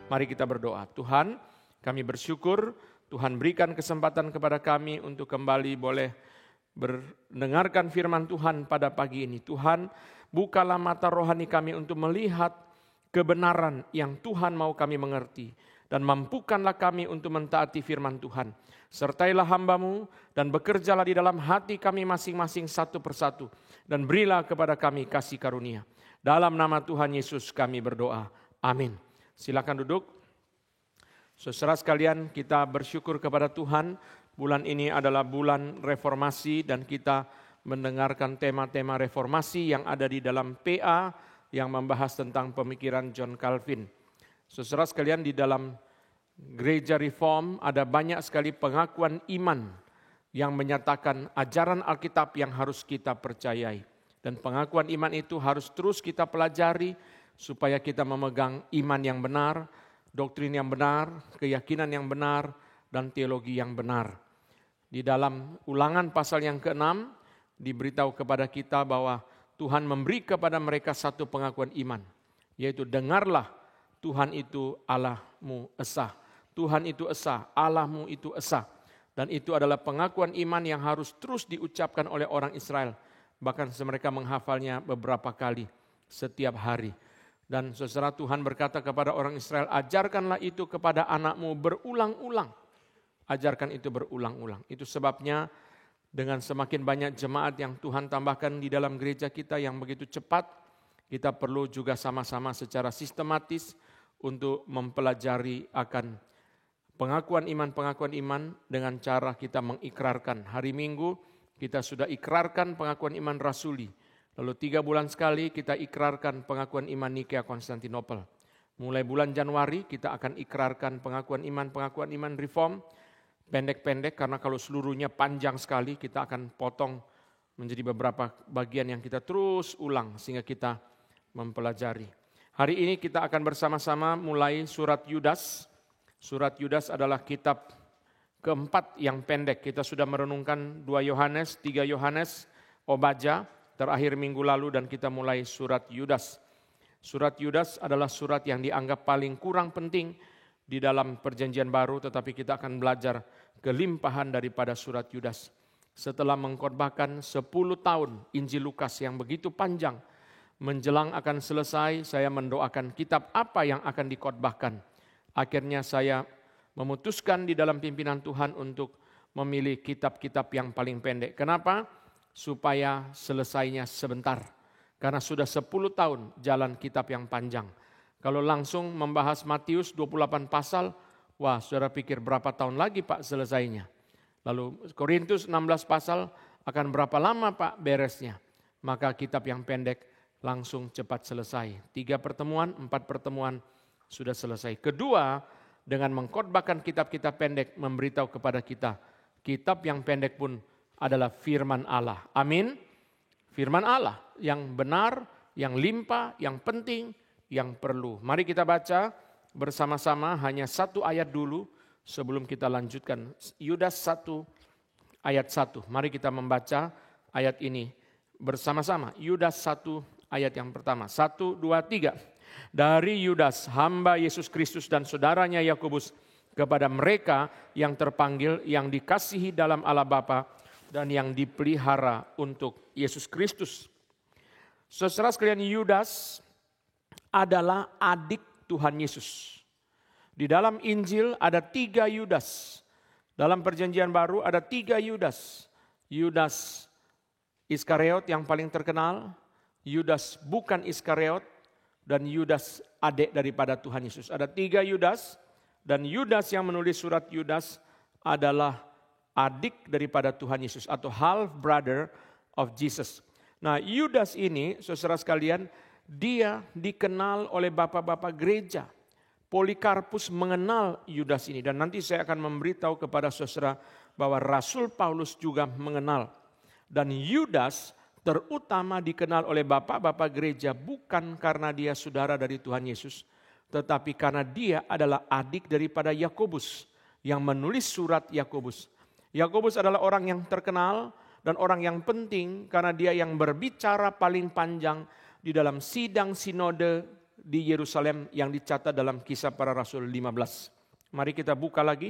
Mari kita berdoa. Tuhan, kami bersyukur Tuhan berikan kesempatan kepada kami untuk kembali boleh mendengarkan firman Tuhan pada pagi ini. Tuhan, bukalah mata rohani kami untuk melihat kebenaran yang Tuhan mau kami mengerti. Dan mampukanlah kami untuk mentaati firman Tuhan. Sertailah hamba-Mu dan bekerjalah di dalam hati kami masing-masing satu persatu. Dan berilah kepada kami kasih karunia. Dalam nama Tuhan Yesus kami berdoa. Amin. Silakan duduk. Saudara sekalian, kita bersyukur kepada Tuhan. Bulan ini adalah bulan reformasi dan kita mendengarkan tema-tema reformasi yang ada di dalam PA yang membahas tentang pemikiran John Calvin. Saudara sekalian, di dalam gereja reform ada banyak sekali pengakuan iman yang menyatakan ajaran Alkitab yang harus kita percayai. Dan pengakuan iman itu harus terus kita pelajari supaya kita memegang iman yang benar, doktrin yang benar, keyakinan yang benar, dan teologi yang benar. Di dalam Ulangan pasal yang ke-6 diberitahu kepada kita bahwa Tuhan memberi kepada mereka satu pengakuan iman, yaitu dengarlah Tuhan itu Allahmu esa. Tuhan itu esa, Allahmu itu esa. Dan itu adalah pengakuan iman yang harus terus diucapkan oleh orang Israel. Bahkan mereka menghafalnya beberapa kali setiap hari. Dan saudara, Tuhan berkata kepada orang Israel, ajarkanlah itu kepada anakmu berulang-ulang. Ajarkan itu berulang-ulang. Itu sebabnya dengan semakin banyak jemaat yang Tuhan tambahkan di dalam gereja kita yang begitu cepat, kita perlu juga sama-sama secara sistematis untuk mempelajari akan pengakuan iman dengan cara kita mengikrarkan. Hari Minggu kita sudah ikrarkan pengakuan iman rasuli. Lalu 3 bulan sekali kita ikrarkan pengakuan iman Nikea Konstantinopel. Mulai bulan Januari kita akan ikrarkan pengakuan iman reform. Pendek-pendek karena kalau seluruhnya panjang sekali kita akan potong menjadi beberapa bagian yang kita terus ulang sehingga kita mempelajari. Hari ini kita akan bersama-sama mulai surat Yudas. Surat Yudas adalah kitab keempat yang pendek. Kita sudah merenungkan 2 Yohanes, 3 Yohanes, Obadja terakhir minggu lalu dan kita mulai surat Yudas. Surat Yudas adalah surat yang dianggap paling kurang penting di dalam perjanjian baru, tetapi kita akan belajar kelimpahan daripada surat Yudas. Setelah mengkhotbahkan 10 tahun Injil Lukas yang begitu panjang, menjelang akan selesai, saya mendoakan kitab apa yang akan dikhotbahkan. Akhirnya saya memutuskan di dalam pimpinan Tuhan untuk memilih kitab-kitab yang paling pendek. Kenapa? Supaya selesainya sebentar. Karena sudah 10 tahun jalan kitab yang panjang. Kalau langsung membahas Matius 28 pasal, wah saudara pikir berapa tahun lagi Pak selesainya. Lalu Korintus 16 pasal akan berapa lama Pak beresnya. Maka kitab yang pendek langsung cepat selesai. 3 pertemuan, 4 pertemuan sudah selesai. Kedua, dengan mengkhotbahkan kitab-kitab pendek memberitahu kepada kita. Kitab yang pendek pun adalah firman Allah. Amin. Firman Allah yang benar, yang limpah, yang penting, yang perlu. Mari kita baca bersama-sama hanya 1 ayat dulu sebelum kita lanjutkan. Yudas 1 ayat 1. Mari kita membaca ayat ini bersama-sama. Yudas 1 ayat yang pertama. 1, 2, 3. Dari Yudas, hamba Yesus Kristus dan saudaranya Yakobus, kepada mereka yang terpanggil, yang dikasihi dalam Allah Bapa dan yang dipelihara untuk Yesus Kristus. Saudara sekalian, Yudas adalah adik Tuhan Yesus. Di dalam Injil ada 3 Yudas. Dalam perjanjian baru ada 3 Yudas. Yudas Iskariot yang paling terkenal, Yudas bukan Iskariot, dan Yudas adik daripada Tuhan Yesus. Ada 3 Yudas, dan Yudas yang menulis surat Yudas adalah adik daripada Tuhan Yesus atau half brother of Jesus. Nah, Yudas ini, saudara sekalian, dia dikenal oleh bapak-bapak gereja. Polikarpus mengenal Yudas ini dan nanti saya akan memberitahu kepada saudara bahwa Rasul Paulus juga mengenal. Dan Yudas terutama dikenal oleh bapak-bapak gereja bukan karena dia saudara dari Tuhan Yesus, tetapi karena dia adalah adik daripada Yakobus yang menulis surat Yakobus. Yakobus adalah orang yang terkenal dan orang yang penting karena dia yang berbicara paling panjang di dalam sidang sinode di Yerusalem yang dicatat dalam Kisah Para Rasul 15. Mari kita buka lagi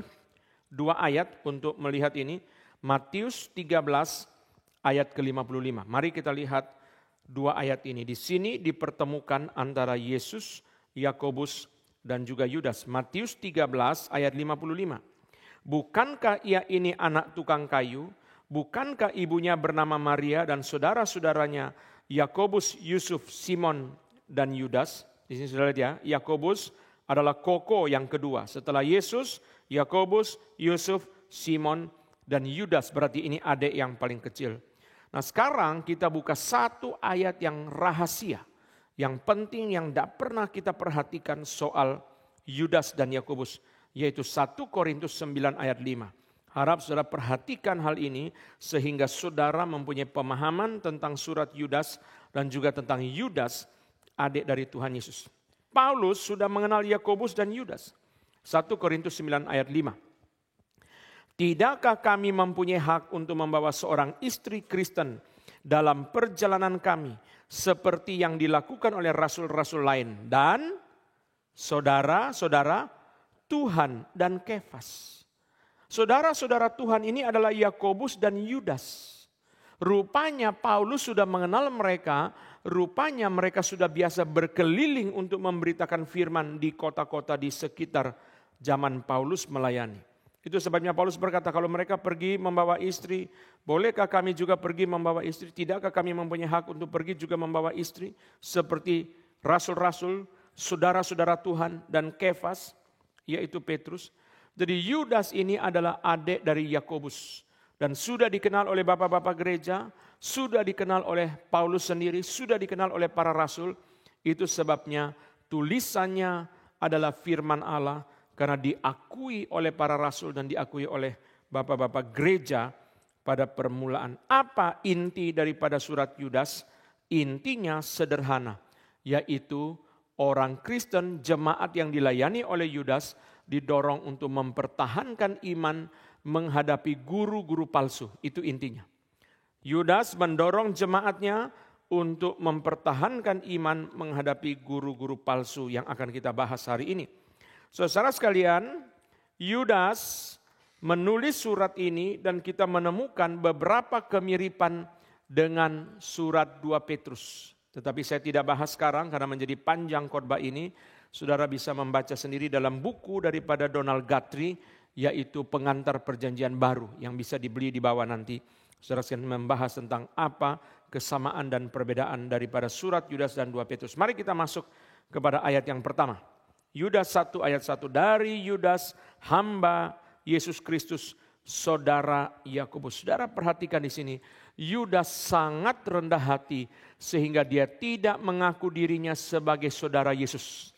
2 ayat untuk melihat ini. Matius 13 ayat ke-55. Mari kita lihat 2 ayat ini. Di sini dipertemukan antara Yesus, Yakobus, dan juga Yudas. Matius 13 ayat 55. Bukankah ia ini anak tukang kayu? Bukankah ibunya bernama Maria dan saudara-saudaranya Yakobus, Yusuf, Simon, dan Yudas? Di sini sudah lihat ya, Yakobus adalah koko yang kedua. Setelah Yesus, Yakobus, Yusuf, Simon, dan Yudas. Berarti ini adik yang paling kecil. Nah sekarang kita buka satu ayat yang rahasia, yang penting, yang tidak pernah kita perhatikan soal Yudas dan Yakobus, yaitu 1 Korintus 9 ayat 5. Harap saudara perhatikan hal ini sehingga saudara mempunyai pemahaman tentang surat Yudas dan juga tentang Yudas, adik dari Tuhan Yesus. Paulus sudah mengenal Yakobus dan Yudas. 1 Korintus 9 ayat 5. Tidakkah kami mempunyai hak untuk membawa seorang istri Kristen dalam perjalanan kami seperti yang dilakukan oleh rasul-rasul lain dan saudara-saudara Tuhan dan Kefas. Saudara-saudara Tuhan ini adalah Yakobus dan Yudas. Rupanya Paulus sudah mengenal mereka, rupanya mereka sudah biasa berkeliling untuk memberitakan firman di kota-kota di sekitar zaman Paulus melayani. Itu sebabnya Paulus berkata, kalau mereka pergi membawa istri, bolehkah kami juga pergi membawa istri? Tidakkah kami mempunyai hak untuk pergi juga membawa istri? Seperti rasul-rasul, saudara-saudara Tuhan dan Kefas, yaitu Petrus. Jadi Yudas ini adalah adik dari Yakobus. Dan sudah dikenal oleh bapak-bapak gereja, sudah dikenal oleh Paulus sendiri, sudah dikenal oleh para rasul. Itu sebabnya tulisannya adalah firman Allah, karena diakui oleh para rasul dan diakui oleh bapak-bapak gereja pada permulaan. Apa inti daripada surat Yudas? Intinya sederhana, yaitu orang Kristen, jemaat yang dilayani oleh Yudas didorong untuk mempertahankan iman menghadapi guru-guru palsu. Itu intinya. Yudas mendorong jemaatnya untuk mempertahankan iman menghadapi guru-guru palsu yang akan kita bahas hari ini. Saudara sekalian, Yudas menulis surat ini dan kita menemukan beberapa kemiripan dengan surat 2 Petrus. Tetapi saya tidak bahas sekarang karena menjadi panjang khotbah ini. Saudara bisa membaca sendiri dalam buku daripada Donald Guthrie, yaitu Pengantar Perjanjian Baru yang bisa dibeli di bawah nanti. Saudara sekalian membahas tentang apa kesamaan dan perbedaan daripada surat Yudas dan 2 Petrus. Mari kita masuk kepada ayat yang pertama. Yudas 1 ayat 1, dari Yudas hamba Yesus Kristus saudara Yakobus. Saudara perhatikan di sini, Yudas sangat rendah hati sehingga dia tidak mengaku dirinya sebagai saudara Yesus.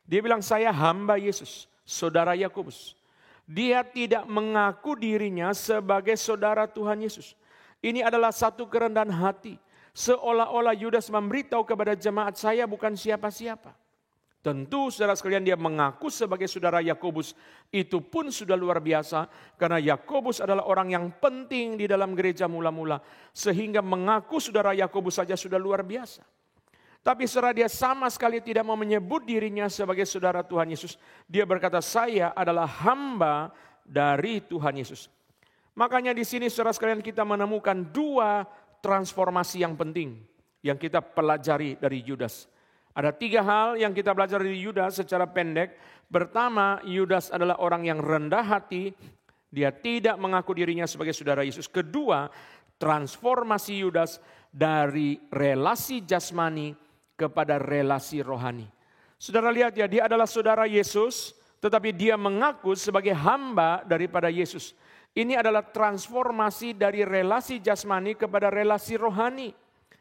Dia bilang saya hamba Yesus, saudara Yakobus. Dia tidak mengaku dirinya sebagai saudara Tuhan Yesus. Ini adalah satu kerendahan hati. Seolah-olah Yudas memberitahu kepada jemaat, saya bukan siapa-siapa. Tentu saudara sekalian dia mengaku sebagai saudara Yakobus. Itu pun sudah luar biasa. Karena Yakobus adalah orang yang penting di dalam gereja mula-mula. Sehingga mengaku saudara Yakobus saja sudah luar biasa. Tapi saudara dia sama sekali tidak mau menyebut dirinya sebagai saudara Tuhan Yesus. Dia berkata saya adalah hamba dari Tuhan Yesus. Makanya di sini saudara sekalian kita menemukan 2 transformasi yang penting. Yang kita pelajari dari Yudas. Ada 3 hal yang kita belajar dari Yudas secara pendek. Pertama, Yudas adalah orang yang rendah hati. Dia tidak mengaku dirinya sebagai saudara Yesus. Kedua, transformasi Yudas dari relasi jasmani kepada relasi rohani. Saudara lihat ya, dia adalah saudara Yesus, tetapi dia mengaku sebagai hamba daripada Yesus. Ini adalah transformasi dari relasi jasmani kepada relasi rohani.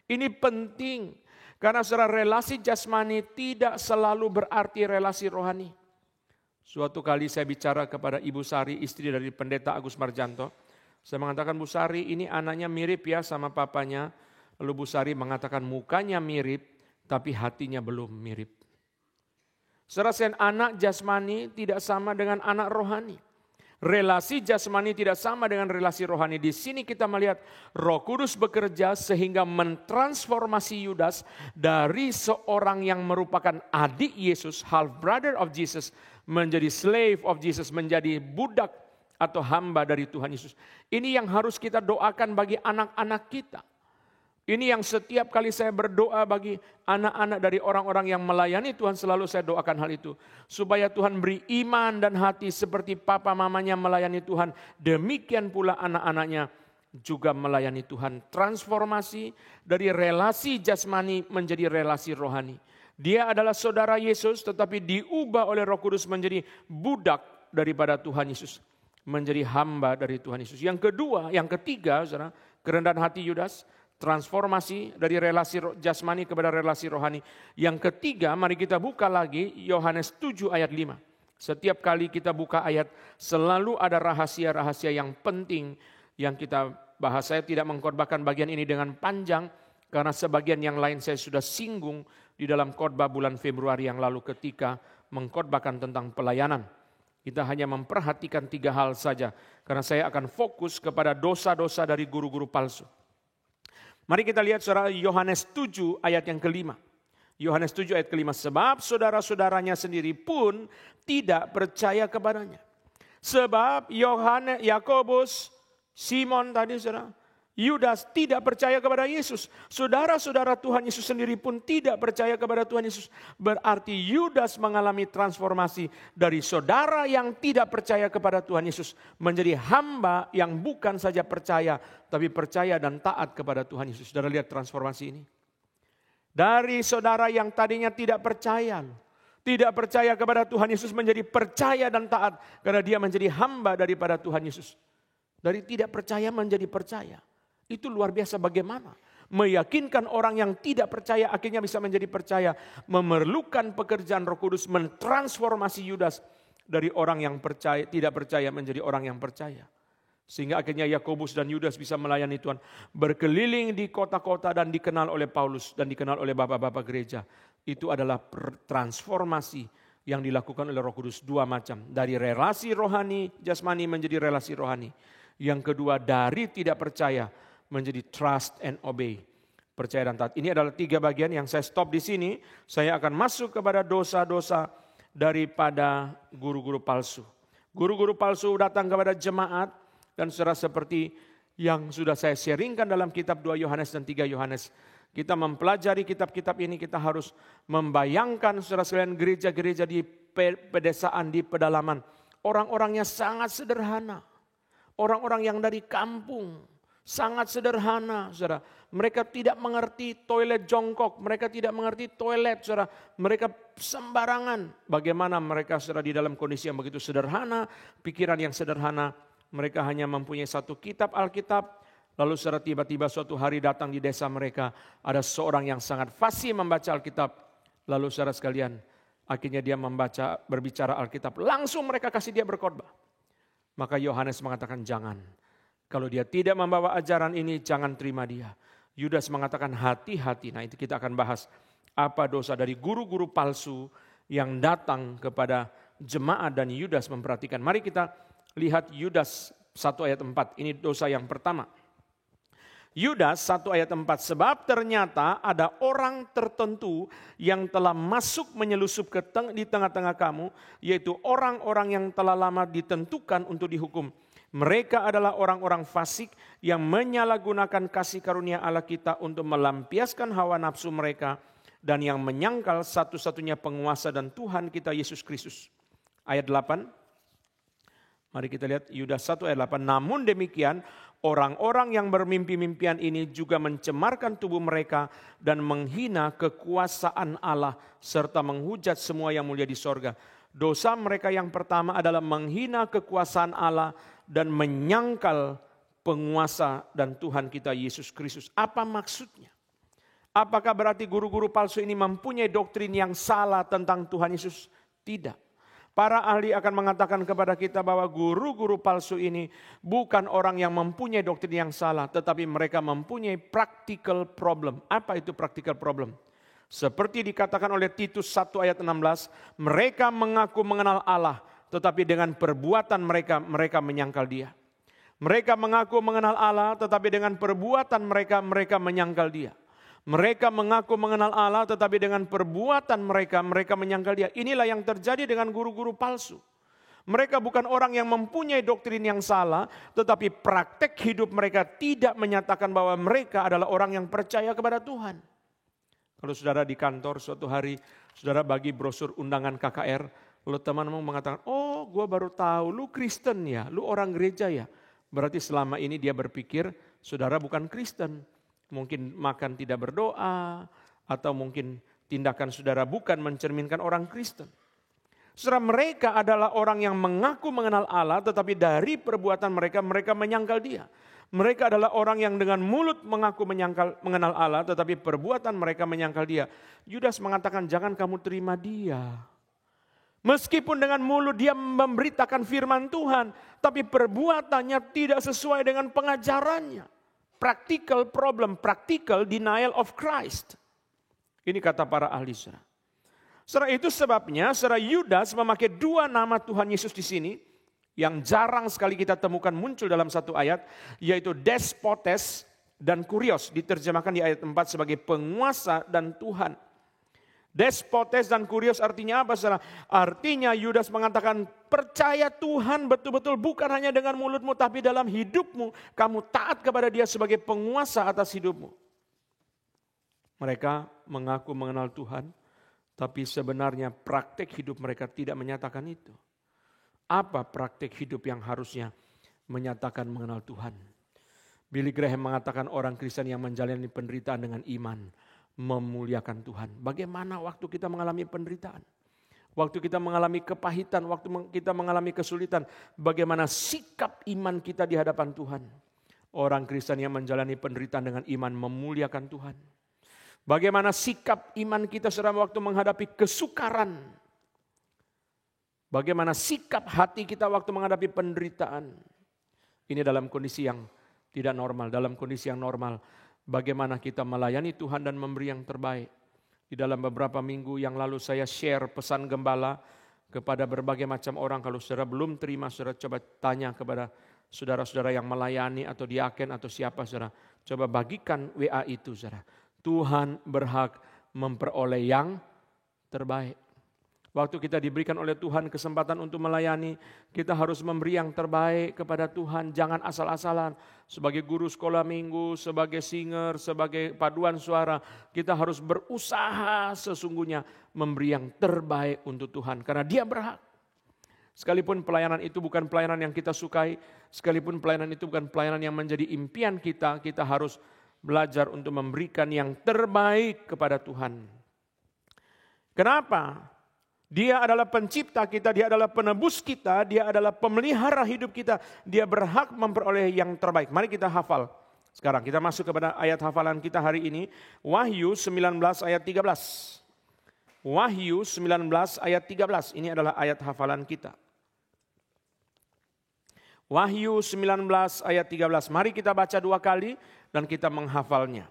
Ini penting. Karena secara relasi jasmani tidak selalu berarti relasi rohani. Suatu kali saya bicara kepada Ibu Sari, istri dari pendeta Agus Marjanto. Saya mengatakan, Bu Sari ini anaknya mirip ya sama papanya. Lalu Bu Sari mengatakan mukanya mirip, tapi hatinya belum mirip. Saudara sekalian, anak jasmani tidak sama dengan anak rohani. Relasi jasmani tidak sama dengan relasi rohani. Di sini kita melihat Roh Kudus bekerja sehingga mentransformasi Yudas dari seorang yang merupakan adik Yesus, half brother of Jesus, menjadi slave of Jesus, menjadi budak atau hamba dari Tuhan Yesus. Ini yang harus kita doakan bagi anak-anak kita. Ini yang setiap kali saya berdoa bagi anak-anak dari orang-orang yang melayani Tuhan, selalu saya doakan hal itu. Supaya Tuhan beri iman dan hati seperti papa mamanya melayani Tuhan. Demikian pula anak-anaknya juga melayani Tuhan. Transformasi dari relasi jasmani menjadi relasi rohani. Dia adalah saudara Yesus tetapi diubah oleh Roh Kudus menjadi budak daripada Tuhan Yesus. Menjadi hamba dari Tuhan Yesus. Yang kedua, yang ketiga, saudara, kerendahan hati Yudas. Transformasi dari relasi jasmani kepada relasi rohani. Yang ketiga, mari kita buka lagi Yohanes 7 ayat 5. Setiap kali kita buka ayat, selalu ada rahasia-rahasia yang penting yang kita bahas. Saya tidak mengkhotbahkan bagian ini dengan panjang, karena sebagian yang lain saya sudah singgung di dalam khotbah bulan Februari yang lalu ketika mengkhotbahkan tentang pelayanan. Kita hanya memperhatikan 3 hal saja, karena saya akan fokus kepada dosa-dosa dari guru-guru palsu. Mari kita lihat saudara Yohanes 7 ayat yang kelima. Yohanes 7 ayat kelima. Sebab saudara-saudaranya sendiri pun tidak percaya kepadanya. Sebab Yohanes, Yakobus, Simon tadi saudara, Yudas tidak percaya kepada Yesus. Saudara-saudara Tuhan Yesus sendiri pun tidak percaya kepada Tuhan Yesus. Berarti Yudas mengalami transformasi dari saudara yang tidak percaya kepada Tuhan Yesus menjadi hamba yang bukan saja percaya, tapi percaya dan taat kepada Tuhan Yesus. Saudara lihat transformasi ini. Dari saudara yang tadinya tidak percaya kepada Tuhan Yesus menjadi percaya dan taat karena dia menjadi hamba daripada Tuhan Yesus. Dari tidak percaya menjadi percaya. Itu luar biasa bagaimana. Meyakinkan orang yang tidak percaya akhirnya bisa menjadi percaya. Memerlukan pekerjaan Roh Kudus mentransformasi Yudas dari orang yang percaya, tidak percaya menjadi orang yang percaya. Sehingga akhirnya Yakobus dan Yudas bisa melayani Tuhan. Berkeliling di kota-kota dan dikenal oleh Paulus dan dikenal oleh bapak-bapak gereja. Itu adalah transformasi yang dilakukan oleh Roh Kudus 2 macam. Dari relasi rohani, jasmani menjadi relasi rohani. Yang kedua dari tidak percaya menjadi trust and obey. Percaya dan taat. Ini adalah 3 bagian yang saya stop di sini. Saya akan masuk kepada dosa-dosa daripada guru-guru palsu. Guru-guru palsu datang kepada jemaat dan saudara seperti yang sudah saya sharingkan dalam kitab 2 Yohanes dan 3 Yohanes. Kita mempelajari kitab-kitab ini, kita harus membayangkan saudara sekalian gereja-gereja di pedesaan, di pedalaman. Orang-orangnya sangat sederhana. Orang-orang yang dari kampung. Sangat sederhana, saudara. Mereka tidak mengerti toilet jongkok. Mereka tidak mengerti toilet, saudara. Mereka sembarangan. Bagaimana mereka, saudara, di dalam kondisi yang begitu sederhana, pikiran yang sederhana. Mereka hanya mempunyai 1 kitab Alkitab. Lalu saudara tiba-tiba suatu hari datang di desa mereka. Ada seorang yang sangat fasih membaca Alkitab. Lalu saudara sekalian, akhirnya dia berbicara Alkitab. Langsung mereka kasih dia berkhotbah. Maka Yohanes mengatakan jangan. Kalau dia tidak membawa ajaran ini, jangan terima dia. Yudas mengatakan hati-hati. Nah itu kita akan bahas. Apa dosa dari guru-guru palsu yang datang kepada jemaat dan Yudas memperhatikan. Mari kita lihat Yudas 1 ayat 4. Ini dosa yang pertama. Yudas 1 ayat 4. Sebab ternyata ada orang tertentu yang telah masuk menyelusup di tengah-tengah kamu. Yaitu orang-orang yang telah lama ditentukan untuk dihukum. Mereka adalah orang-orang fasik yang menyalahgunakan kasih karunia Allah kita untuk melampiaskan hawa nafsu mereka dan yang menyangkal satu-satunya penguasa dan Tuhan kita Yesus Kristus. Ayat 8. Mari kita lihat Yudas 1 ayat 8. Namun demikian orang-orang yang bermimpi-mimpian ini juga mencemarkan tubuh mereka dan menghina kekuasaan Allah serta menghujat semua yang mulia di sorga. Dosa mereka yang pertama adalah menghina kekuasaan Allah dan menyangkal penguasa dan Tuhan kita Yesus Kristus. Apa maksudnya? Apakah berarti guru-guru palsu ini mempunyai doktrin yang salah tentang Tuhan Yesus? Tidak. Para ahli akan mengatakan kepada kita bahwa guru-guru palsu ini bukan orang yang mempunyai doktrin yang salah, tetapi mereka mempunyai practical problem. Apa itu practical problem? Seperti dikatakan oleh Titus 1 ayat 16, mereka mengaku mengenal Allah, tetapi dengan perbuatan mereka menyangkal Dia. Mereka mengaku mengenal Allah, tetapi dengan perbuatan mereka menyangkal Dia. Mereka mengaku mengenal Allah, tetapi dengan perbuatan mereka menyangkal Dia. Inilah yang terjadi dengan guru-guru palsu. Mereka bukan orang yang mempunyai doktrin yang salah, tetapi praktek hidup mereka tidak menyatakan bahwa mereka adalah orang yang percaya kepada Tuhan. Kalau saudara di kantor suatu hari, saudara bagi brosur undangan KKR, lalu temanmu mengatakan, oh gue baru tahu lu Kristen ya, lu orang gereja ya. Berarti selama ini dia berpikir saudara bukan Kristen. Mungkin makan tidak berdoa, atau mungkin tindakan saudara bukan mencerminkan orang Kristen. Saudara, mereka adalah orang yang mengaku mengenal Allah, tetapi dari perbuatan mereka menyangkal Dia. Mereka adalah orang yang dengan mulut mengaku mengenal Allah, tetapi perbuatan mereka menyangkal Dia. Yudas mengatakan, jangan kamu terima dia. Meskipun dengan mulut dia memberitakan firman Tuhan, tapi perbuatannya tidak sesuai dengan pengajarannya. Practical problem, practical denial of Christ. Ini kata para ahli saudara. Saudara, itu sebabnya saudara Yudas memakai dua nama Tuhan Yesus di sini yang jarang sekali kita temukan muncul dalam satu ayat, yaitu despotes dan kurios, diterjemahkan di ayat 4 sebagai penguasa dan Tuhan. Despotes dan kurios artinya apa saudara? Artinya Yudas mengatakan percaya Tuhan betul-betul bukan hanya dengan mulutmu, tapi dalam hidupmu kamu taat kepada Dia sebagai penguasa atas hidupmu. Mereka mengaku mengenal Tuhan, tapi sebenarnya praktek hidup mereka tidak menyatakan itu. Apa praktek hidup yang harusnya menyatakan mengenal Tuhan? Billy Graham mengatakan orang Kristen yang menjalani penderitaan dengan iman memuliakan Tuhan. Bagaimana waktu kita mengalami penderitaan? Waktu kita mengalami kepahitan, waktu kita mengalami kesulitan, bagaimana sikap iman kita di hadapan Tuhan? Orang Kristen yang menjalani penderitaan dengan iman memuliakan Tuhan. Bagaimana sikap iman kita selama waktu menghadapi kesukaran? Bagaimana sikap hati kita waktu menghadapi penderitaan? Ini dalam kondisi yang tidak normal. Dalam kondisi yang normal, bagaimana kita melayani Tuhan dan memberi yang terbaik. Di dalam beberapa minggu yang lalu saya share pesan gembala kepada berbagai macam orang. Kalau saudara belum terima, saudara coba tanya kepada saudara-saudara yang melayani atau diaken atau siapa saudara. Coba bagikan WA itu saudara. Tuhan berhak memperoleh yang terbaik. Waktu kita diberikan oleh Tuhan kesempatan untuk melayani, kita harus memberi yang terbaik kepada Tuhan. Jangan asal-asalan. Sebagai guru sekolah minggu, sebagai singer, sebagai paduan suara, kita harus berusaha sesungguhnya memberi yang terbaik untuk Tuhan. Karena Dia berhak. Sekalipun pelayanan itu bukan pelayanan yang kita sukai, sekalipun pelayanan itu bukan pelayanan yang menjadi impian kita, kita harus belajar untuk memberikan yang terbaik kepada Tuhan. Kenapa? Dia adalah pencipta kita, Dia adalah penebus kita, Dia adalah pemelihara hidup kita. Dia berhak memperoleh yang terbaik. Mari kita hafal. Sekarang kita masuk kepada ayat hafalan kita hari ini. Wahyu 19 ayat 13. Wahyu 19 ayat 13. Ini adalah ayat hafalan kita. Wahyu 19 ayat 13. Mari kita baca dua kali dan kita menghafalnya.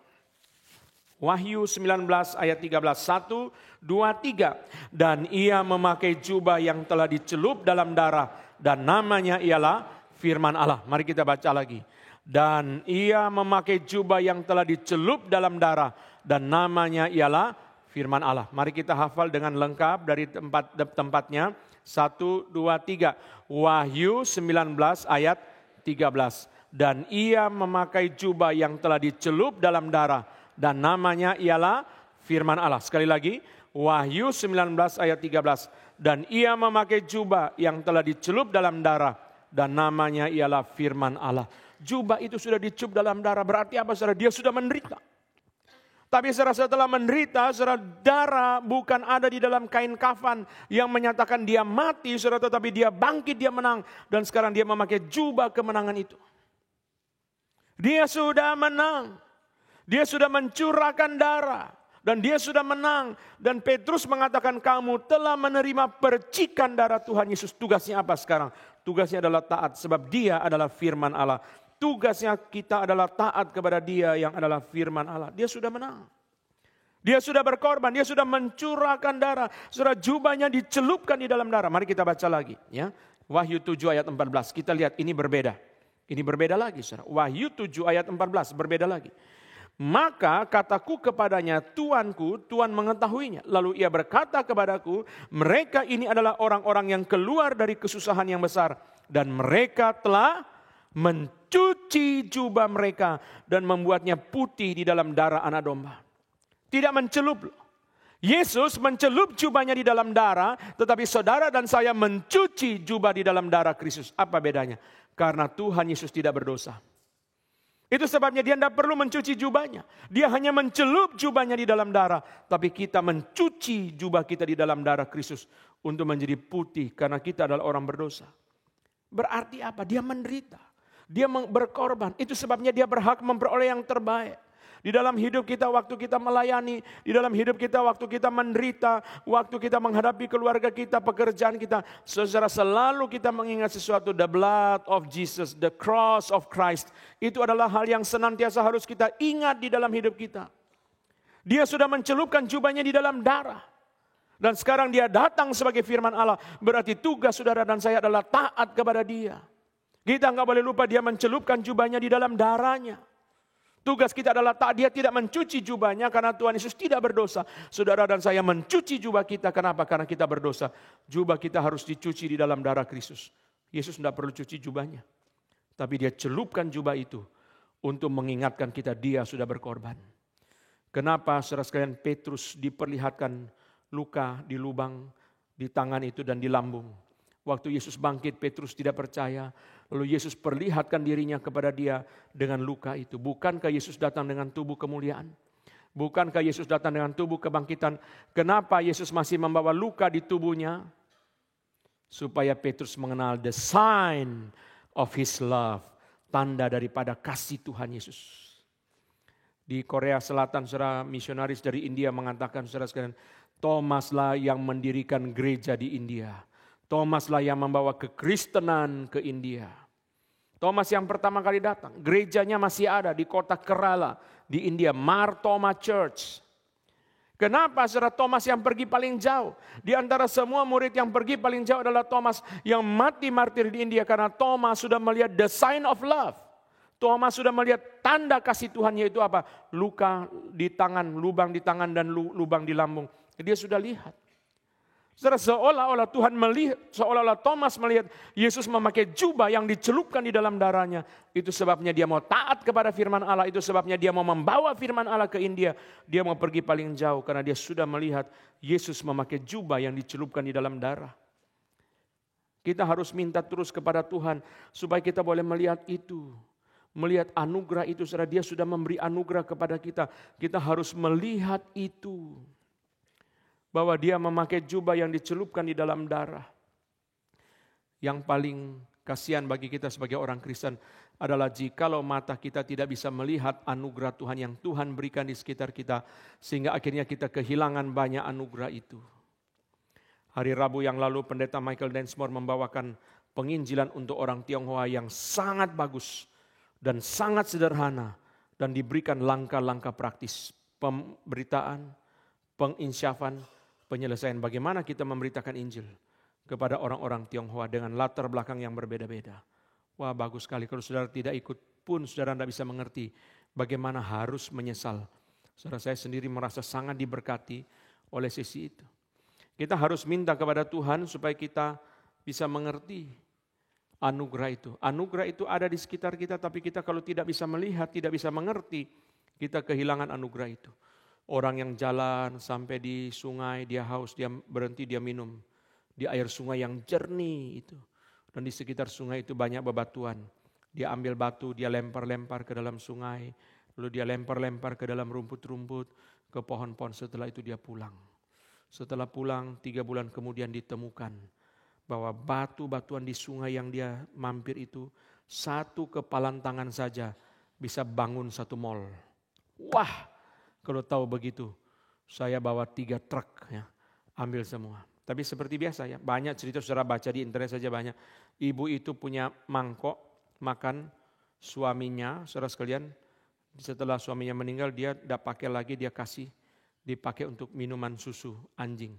Wahyu 19 ayat 13. 1, 2, 3. Dan ia memakai jubah yang telah dicelup dalam darah dan namanya ialah firman Allah. Mari kita baca lagi. Dan ia memakai jubah yang telah dicelup dalam darah dan namanya ialah firman Allah. Mari kita hafal dengan lengkap dari tempatnya. 1, 2, 3. Wahyu 19 ayat 13. Dan ia memakai jubah yang telah dicelup dalam darah dan namanya ialah firman Allah. Sekali lagi, Wahyu 19 ayat 13. Dan ia memakai jubah yang telah dicelup dalam darah dan namanya ialah firman Allah. Jubah itu sudah dicelup dalam darah, berarti apa saudara? Dia sudah menderita. Tapi saudara, setelah menderita, saudara, darah bukan ada di dalam kain kafan yang menyatakan dia mati, saudara, tetapi dia bangkit, dia menang. Dan sekarang dia memakai jubah kemenangan itu. Dia sudah menang. Dia sudah mencurahkan darah. Dan dia sudah menang. Dan Petrus mengatakan kamu telah menerima percikan darah Tuhan Yesus. Tugasnya apa sekarang? Tugasnya adalah taat sebab Dia adalah firman Allah. Tugasnya kita adalah taat kepada Dia yang adalah firman Allah. Dia sudah menang. Dia sudah berkorban, dia sudah mencurahkan darah. Saudara, jubahnya dicelupkan di dalam darah. Mari kita baca lagi. Ya. Wahyu 7 ayat 14. Kita lihat ini berbeda. Ini berbeda lagi. Saudara. Wahyu 7 ayat 14 berbeda lagi. Maka kataku kepadanya, Tuanku, Tuhan mengetahuinya. Lalu ia berkata kepadaku, mereka ini adalah orang-orang yang keluar dari kesusahan yang besar. Dan mereka telah mencuci jubah mereka dan membuatnya putih di dalam darah anak domba. Tidak mencelup. Yesus mencelup jubahnya di dalam darah, tetapi saudara dan saya mencuci jubah di dalam darah Kristus. Apa bedanya? Karena Tuhan Yesus tidak berdosa. Itu sebabnya dia tidak perlu mencuci jubahnya. Dia hanya mencelup jubahnya di dalam darah. Tapi kita mencuci jubah kita di dalam darah Kristus untuk menjadi putih karena kita adalah orang berdosa. Berarti apa? Dia menderita. Dia berkorban. Itu sebabnya dia berhak memperoleh yang terbaik. Di dalam hidup kita waktu kita melayani, di dalam hidup kita waktu kita menderita, waktu kita menghadapi keluarga kita, pekerjaan kita, saudara selalu kita mengingat sesuatu, the blood of Jesus, the cross of Christ. Itu adalah hal yang senantiasa harus kita ingat di dalam hidup kita. Dia sudah mencelupkan jubahnya di dalam darah. Dan sekarang dia datang sebagai firman Allah. Berarti tugas saudara dan saya adalah taat kepada dia. Kita enggak boleh lupa dia mencelupkan jubahnya di dalam darahnya. Tugas kita adalah dia tidak mencuci jubahnya karena Tuhan Yesus tidak berdosa. Saudara dan saya mencuci jubah kita. Kenapa? Karena kita berdosa. Jubah kita harus dicuci di dalam darah Kristus. Yesus tidak perlu cuci jubahnya. Tapi dia celupkan jubah itu untuk mengingatkan kita dia sudah berkorban. Kenapa saudara sekalian Petrus diperlihatkan luka di lubang di tangan itu dan di lambung. Waktu Yesus bangkit, Petrus tidak percaya. Lalu Yesus perlihatkan dirinya kepada dia dengan luka itu. Bukankah Yesus datang dengan tubuh kemuliaan? Bukankah Yesus datang dengan tubuh kebangkitan? Kenapa Yesus masih membawa luka di tubuhnya? Supaya Petrus mengenal the sign of his love. Tanda daripada kasih Tuhan Yesus. Di Korea Selatan, saudara misionaris dari India mengatakan, saudara sekalian, Thomaslah yang mendirikan gereja di India. Thomaslah yang membawa kekristenan ke India. Thomas yang pertama kali datang. Gerejanya masih ada di kota Kerala di India. Mar Thoma Church. Kenapa saudara Thomas yang pergi paling jauh? Di antara semua murid yang pergi paling jauh adalah Thomas yang mati martir di India. Karena Thomas sudah melihat the sign of love. Thomas sudah melihat tanda kasih Tuhan, yaitu apa? Luka di tangan, lubang di tangan dan lubang di lambung. Dia sudah lihat. Saudara, seolah-olah Tuhan melihat, seolah-olah Thomas melihat Yesus memakai jubah yang dicelupkan di dalam darahnya. Itu sebabnya dia mau taat kepada firman Allah. Itu sebabnya dia mau membawa firman Allah ke India. Dia mau pergi paling jauh karena dia sudah melihat Yesus memakai jubah yang dicelupkan di dalam darah. Kita harus minta terus kepada Tuhan supaya kita boleh melihat itu. Melihat anugerah itu, saudara, dia sudah memberi anugerah kepada kita. Kita harus melihat itu. Bahwa dia memakai jubah yang dicelupkan di dalam darah. Yang paling kasihan bagi kita sebagai orang Kristen adalah jikalau mata kita tidak bisa melihat anugerah Tuhan yang Tuhan berikan di sekitar kita. Sehingga akhirnya kita kehilangan banyak anugerah itu. Hari Rabu yang lalu pendeta Michael Densmore membawakan penginjilan untuk orang Tionghoa yang sangat bagus. Dan sangat sederhana. Dan diberikan langkah-langkah praktis. Pemberitaan, penginsyafan, penyelesaian bagaimana kita memberitakan Injil kepada orang-orang Tionghoa dengan latar belakang yang berbeda-beda. Wah, bagus sekali. Kalau saudara tidak ikut pun saudara tidak bisa mengerti bagaimana harus menyesal. Saudara, saya sendiri merasa sangat diberkati oleh sisi itu. Kita harus minta kepada Tuhan supaya kita bisa mengerti anugerah itu. Anugerah itu ada di sekitar kita, tapi kita kalau tidak bisa melihat, tidak bisa mengerti, kita kehilangan anugerah itu. Orang yang jalan sampai di sungai, dia haus, dia berhenti, dia minum. Di air sungai yang jernih itu. Dan di sekitar sungai itu banyak bebatuan. Dia ambil batu, dia lempar-lempar ke dalam sungai. Lalu dia lempar-lempar ke dalam rumput-rumput, ke pohon-pohon. Setelah itu dia pulang. Setelah pulang, 3 bulan kemudian ditemukan bahwa batu-batuan di sungai yang dia mampir itu, satu kepalan tangan saja bisa bangun 1 mall. Wah! Kalau tahu begitu, saya bawa 3 truk, ya, ambil semua. Tapi seperti biasa ya, banyak cerita saudara baca di internet saja banyak. Ibu itu punya mangkok makan suaminya, saudara sekalian. Setelah suaminya meninggal dia tidak pakai lagi, dia kasih dipakai untuk minuman susu anjing.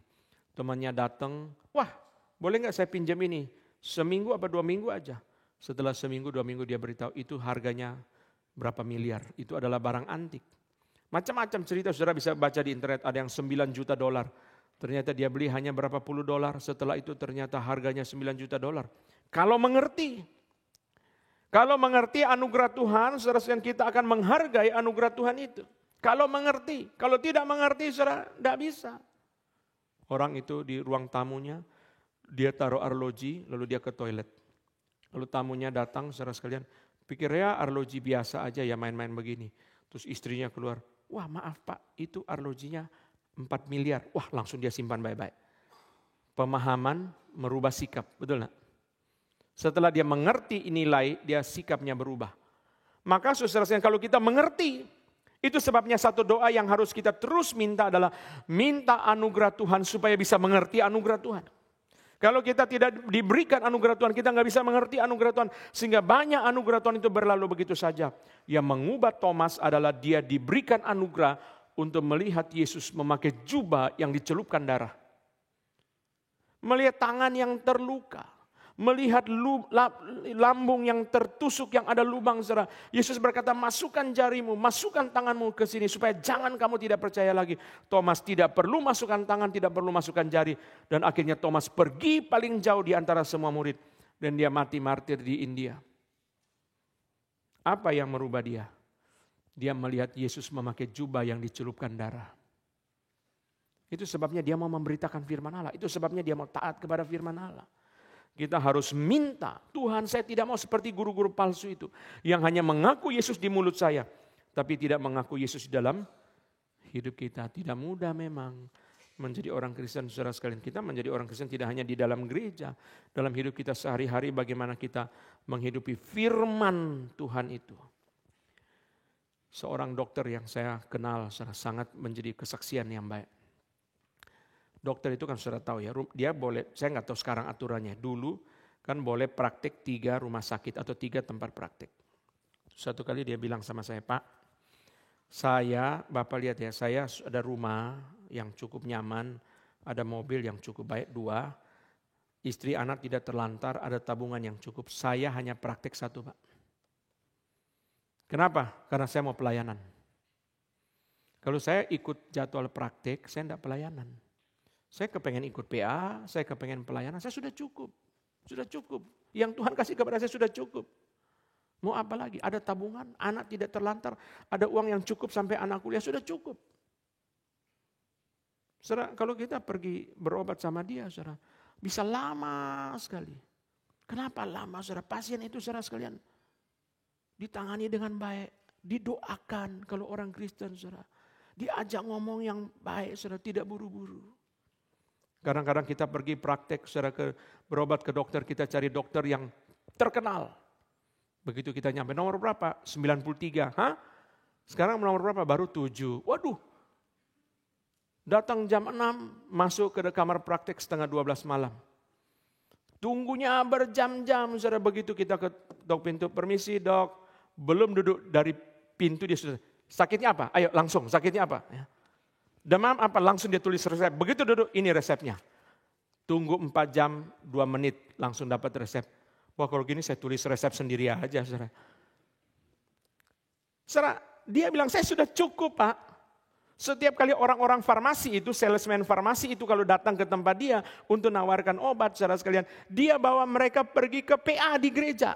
Temannya datang, wah boleh nggak saya pinjam ini? Seminggu apa 2 minggu aja. Setelah seminggu 2 minggu dia beritahu itu harganya berapa miliar. Itu adalah barang antik. Macam-macam cerita saudara bisa baca di internet, ada yang 9 juta dolar. Ternyata dia beli hanya berapa puluh dolar, setelah itu ternyata harganya 9 juta dolar. Kalau mengerti anugerah Tuhan, saudara sekalian kita akan menghargai anugerah Tuhan itu. Kalau mengerti, kalau tidak mengerti saudara tidak bisa. Orang itu di ruang tamunya, dia taruh arloji, lalu dia ke toilet. Lalu tamunya datang, saudara sekalian, pikir ya arloji biasa aja ya main-main begini. Terus istrinya keluar, wah maaf Pak, itu arlojinya 4 miliar. Wah langsung dia simpan baik-baik. Pemahaman merubah sikap, betul gak? Setelah dia mengerti nilai, dia sikapnya berubah. Maka saudara sekalian kalau kita mengerti, itu sebabnya satu doa yang harus kita terus minta adalah minta anugerah Tuhan supaya bisa mengerti anugerah Tuhan. Kalau kita tidak diberikan anugerah Tuhan, kita nggak bisa mengerti anugerah Tuhan. Sehingga banyak anugerah Tuhan itu berlalu begitu saja. Yang mengubah Thomas adalah dia diberikan anugerah untuk melihat Yesus memakai jubah yang dicelupkan darah. Melihat tangan yang terluka. Melihat lambung yang tertusuk yang ada lubang saudara. Yesus berkata masukkan jarimu, masukkan tanganmu ke sini supaya jangan kamu tidak percaya lagi. Thomas tidak perlu masukkan tangan, tidak perlu masukkan jari. Dan akhirnya Thomas pergi paling jauh di antara semua murid. Dan dia mati martir di India. Apa yang merubah dia? Dia melihat Yesus memakai jubah yang dicelupkan darah. Itu sebabnya dia mau memberitakan firman Allah. Itu sebabnya dia mau taat kepada firman Allah. Kita harus minta, Tuhan saya tidak mau seperti guru-guru palsu itu. Yang hanya mengaku Yesus di mulut saya. Tapi tidak mengaku Yesus dalam hidup kita. Tidak mudah memang menjadi orang Kristen saudara sekalian. Kita menjadi orang Kristen tidak hanya di dalam gereja. Dalam hidup kita sehari-hari bagaimana kita menghidupi firman Tuhan itu. Seorang dokter yang saya kenal sangat menjadi kesaksian yang baik. Dokter itu kan sudah tahu ya, dia boleh, saya nggak tahu sekarang aturannya. Dulu kan boleh praktek 3 rumah sakit atau 3 tempat praktek. Satu kali dia bilang sama saya, Pak, Bapak lihat ya, saya ada rumah yang cukup nyaman, ada mobil yang cukup baik 2, istri anak tidak terlantar, ada tabungan yang cukup. Saya hanya praktek 1 Pak. Kenapa? Karena saya mau pelayanan. Kalau saya ikut jadwal praktek, saya tidak pelayanan. Saya kepengen ikut PA, saya kepengen pelayanan, saya sudah cukup. Sudah cukup. Yang Tuhan kasih kepada saya sudah cukup. Mau apa lagi? Ada tabungan, anak tidak terlantar, ada uang yang cukup sampai anak kuliah, sudah cukup. Saudara, kalau kita pergi berobat sama dia, saudara, bisa lama sekali. Kenapa lama, saudara? Pasien itu, saudara sekalian, ditangani dengan baik, didoakan kalau orang Kristen, saudara. Diajak ngomong yang baik, saudara, tidak buru-buru. Kadang-kadang kita pergi praktek, saudara, berobat ke dokter, kita cari dokter yang terkenal. Begitu kita nyampe nomor berapa? 93. Hah? Sekarang nomor berapa? Baru 7. Waduh. Datang jam 6, masuk ke kamar praktek setengah 12 malam. Tunggunya berjam-jam, saudara. Begitu kita ke dok pintu, permisi dok. Belum duduk dari pintu dia sudah, sakitnya apa? Ayo langsung, sakitnya apa? Ya. Demam apa? Langsung dia tulis resep. Begitu duduk, ini resepnya. Tunggu 4 jam, 2 menit, langsung dapat resep. Wah kalau gini saya tulis resep sendiri aja. Saudara, dia bilang saya sudah cukup Pak. Setiap kali orang-orang farmasi itu, salesman farmasi itu kalau datang ke tempat dia untuk nawarkan obat saudara sekalian. Dia bawa mereka pergi ke PA di gereja.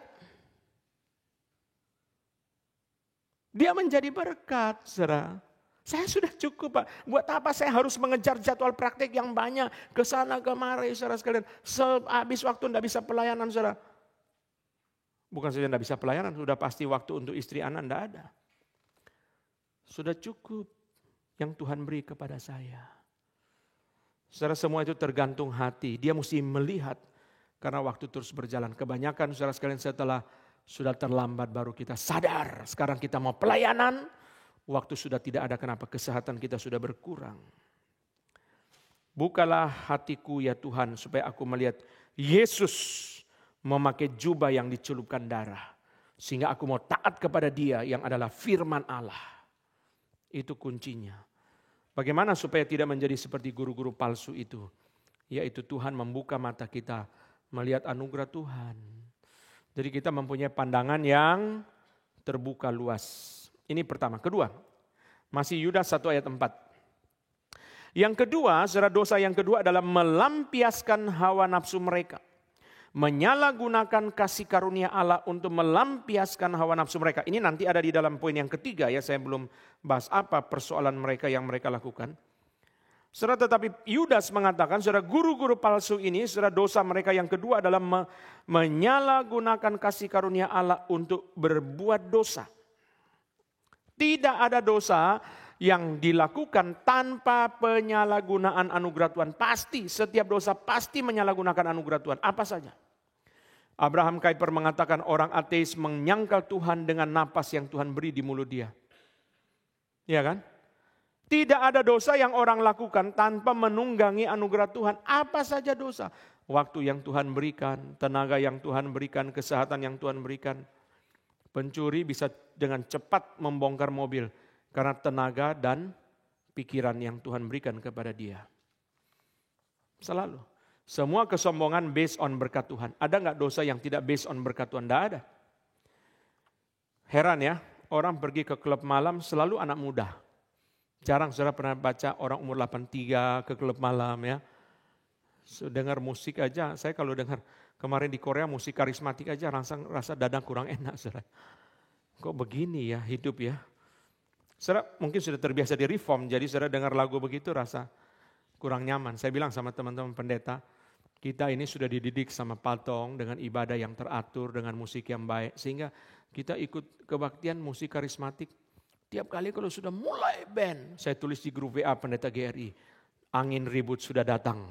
Dia menjadi berkat saudara. Saya sudah cukup Pak. Buat apa saya harus mengejar jadwal praktek yang banyak. Ke sana kemari saudara sekalian. Habis waktu tidak bisa pelayanan saudara. Bukan saja tidak bisa pelayanan. Sudah pasti waktu untuk istri anak tidak ada. Sudah cukup yang Tuhan beri kepada saya. Saudara semua itu tergantung hati. Dia mesti melihat. Karena waktu terus berjalan. Kebanyakan saudara sekalian setelah sudah terlambat baru kita sadar. Sekarang kita mau pelayanan. Waktu sudah tidak ada, kenapa? Kesehatan kita sudah berkurang. Bukalah hatiku ya Tuhan supaya aku melihat Yesus memakai jubah yang dicelupkan darah. Sehingga aku mau taat kepada Dia yang adalah firman Allah. Itu kuncinya. Bagaimana supaya tidak menjadi seperti guru-guru palsu itu? Yaitu Tuhan membuka mata kita melihat anugerah Tuhan. Jadi kita mempunyai pandangan yang terbuka luas. Ini pertama. Kedua, masih Yudas 1 ayat 4. Yang kedua, saudara, dosa yang kedua adalah melampiaskan hawa nafsu mereka. Menyalahgunakan kasih karunia Allah untuk melampiaskan hawa nafsu mereka. Ini nanti ada di dalam poin yang ketiga ya, saya belum bahas apa persoalan mereka yang mereka lakukan. Saudara, tetapi Yudas mengatakan, saudara, guru-guru palsu ini, saudara, dosa mereka yang kedua adalah menyalahgunakan kasih karunia Allah untuk berbuat dosa. Tidak ada dosa yang dilakukan tanpa penyalahgunaan anugerah Tuhan. Pasti, setiap dosa pasti menyalahgunakan anugerah Tuhan. Apa saja. Abraham Kuyper mengatakan orang ateis menyangkal Tuhan dengan napas yang Tuhan beri di mulut dia. Ya kan? Tidak ada dosa yang orang lakukan tanpa menunggangi anugerah Tuhan. Apa saja dosa. Waktu yang Tuhan berikan, tenaga yang Tuhan berikan, kesehatan yang Tuhan berikan. Pencuri bisa dengan cepat membongkar mobil. Karena tenaga dan pikiran yang Tuhan berikan kepada dia. Selalu. Semua kesombongan based on berkat Tuhan. Ada nggak dosa yang tidak based on berkat Tuhan? Tidak ada. Heran ya, orang pergi ke klub malam selalu anak muda. Jarang saudara pernah baca orang umur 83 ke klub malam ya. Dengar musik aja, saya kalau dengar kemarin di Korea musik karismatik aja rasa dada kurang enak saudara. Kok begini ya hidup ya. Saudara mungkin sudah terbiasa di reform, jadi saudara dengar lagu begitu rasa kurang nyaman. Saya bilang sama teman-teman pendeta, kita ini sudah dididik sama patong dengan ibadah yang teratur, dengan musik yang baik. Sehingga kita ikut kebaktian musik karismatik. Tiap kali kalau sudah mulai band, saya tulis di grup WA pendeta GRI, angin ribut sudah datang.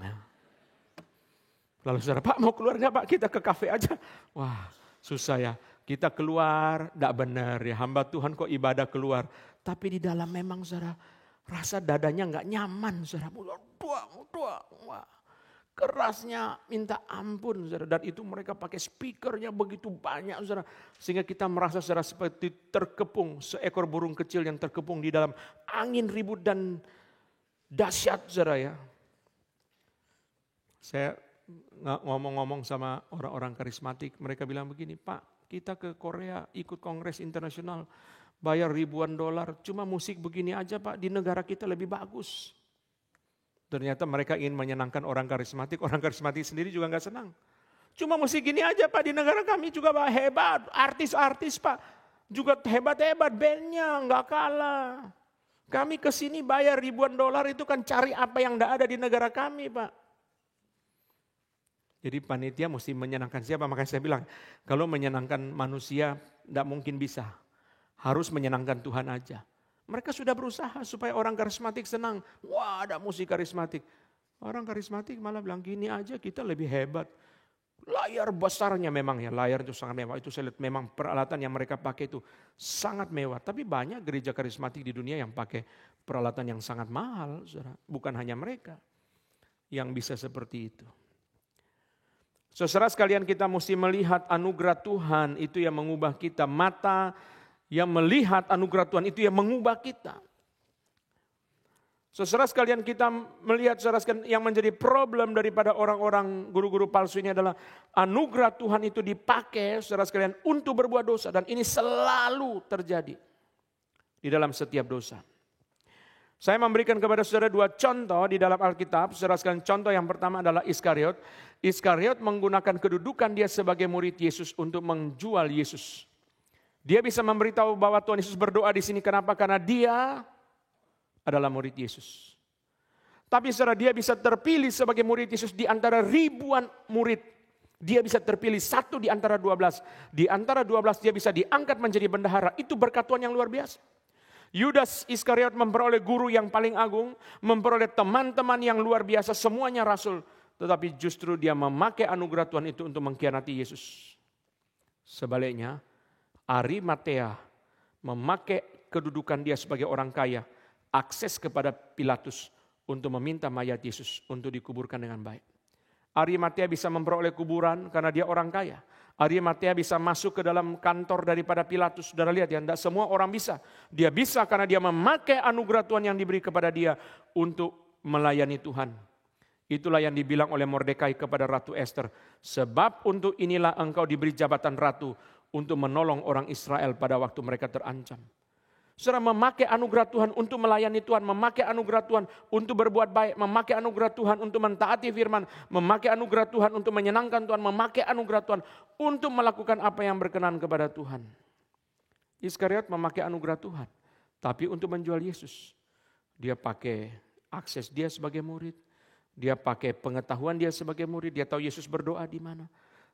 Lalu saudara, Pak mau keluar gak Pak? Kita ke kafe aja. Wah susah ya, kita keluar, tidak benar ya. Hamba Tuhan kok ibadah keluar. Tapi di dalam memang saudara, rasa dadanya nggak nyaman, saudara. Wah, kerasnya minta ampun, saudara. Dan itu mereka pakai speakernya begitu banyak, saudara. Sehingga kita merasa saudara seperti terkepung, seekor burung kecil yang terkepung di dalam angin ribut dan dahsyat, saudara ya. Saya ngomong-ngomong sama orang-orang karismatik, mereka bilang begini, Pak, kita ke Korea ikut kongres internasional. Bayar ribuan dolar, cuma musik begini aja Pak, di negara kita lebih bagus. Ternyata mereka ingin menyenangkan orang karismatik sendiri juga gak senang. Cuma musik gini aja Pak, di negara kami juga Pak, hebat, artis-artis Pak, juga hebat-hebat, bandnya gak kalah. Kami kesini bayar ribuan dolar itu kan cari apa yang gak ada di negara kami Pak. Jadi panitia mesti menyenangkan siapa, makanya saya bilang, kalau menyenangkan manusia gak mungkin bisa. Harus menyenangkan Tuhan aja. Mereka sudah berusaha supaya orang karismatik senang. Wah ada musik karismatik. Orang karismatik malah bilang gini aja kita lebih hebat. Layar besarnya memang ya, layar itu sangat mewah. Itu saya lihat memang peralatan yang mereka pakai itu sangat mewah. Tapi banyak gereja karismatik di dunia yang pakai peralatan yang sangat mahal. Saudara. Bukan hanya mereka yang bisa seperti itu. Saudara sekalian kita mesti melihat anugerah Tuhan itu yang mengubah kita. Mata yang melihat anugerah Tuhan itu yang mengubah kita. Saudara sekalian kita melihat saudara sekalian yang menjadi problem daripada orang-orang guru-guru palsu ini adalah anugerah Tuhan itu dipakai saudara sekalian untuk berbuat dosa. Dan ini selalu terjadi di dalam setiap dosa. Saya memberikan kepada saudara dua contoh di dalam Alkitab. Saudara sekalian contoh yang pertama adalah Iskariot. Iskariot menggunakan kedudukan dia sebagai murid Yesus untuk menjual Yesus. Dia bisa memberitahu bahwa Tuhan Yesus berdoa di sini. Kenapa? Karena dia adalah murid Yesus. Tapi saudara, dia bisa terpilih sebagai murid Yesus di antara ribuan murid. Dia bisa terpilih satu di antara 12. Di antara 12 dia bisa diangkat menjadi bendahara. Itu berkat Tuhan yang luar biasa. Yudas Iskariot memperoleh guru yang paling agung. Memperoleh teman-teman yang luar biasa. Semuanya rasul. Tetapi justru dia memakai anugerah Tuhan itu untuk mengkhianati Yesus. Sebaliknya, Arimatea memakai kedudukan dia sebagai orang kaya, akses kepada Pilatus untuk meminta mayat Yesus untuk dikuburkan dengan baik. Arimatea bisa memperoleh kuburan karena dia orang kaya. Arimatea bisa masuk ke dalam kantor daripada Pilatus. Saudara lihat ya, tidak semua orang bisa. Dia bisa karena dia memakai anugerah Tuhan yang diberi kepada dia untuk melayani Tuhan. Itulah yang dibilang oleh Mordekai kepada Ratu Esther. Sebab untuk inilah engkau diberi jabatan ratu untuk menolong orang Israel pada waktu mereka terancam. Saudara, memakai anugerah Tuhan untuk melayani Tuhan, memakai anugerah Tuhan untuk berbuat baik, memakai anugerah Tuhan untuk mentaati firman, memakai anugerah Tuhan untuk menyenangkan Tuhan, memakai anugerah Tuhan untuk melakukan apa yang berkenan kepada Tuhan. Iskariot memakai anugerah Tuhan, tapi untuk menjual Yesus. Dia pakai akses dia sebagai murid, dia pakai pengetahuan dia sebagai murid, dia tahu Yesus berdoa di mana.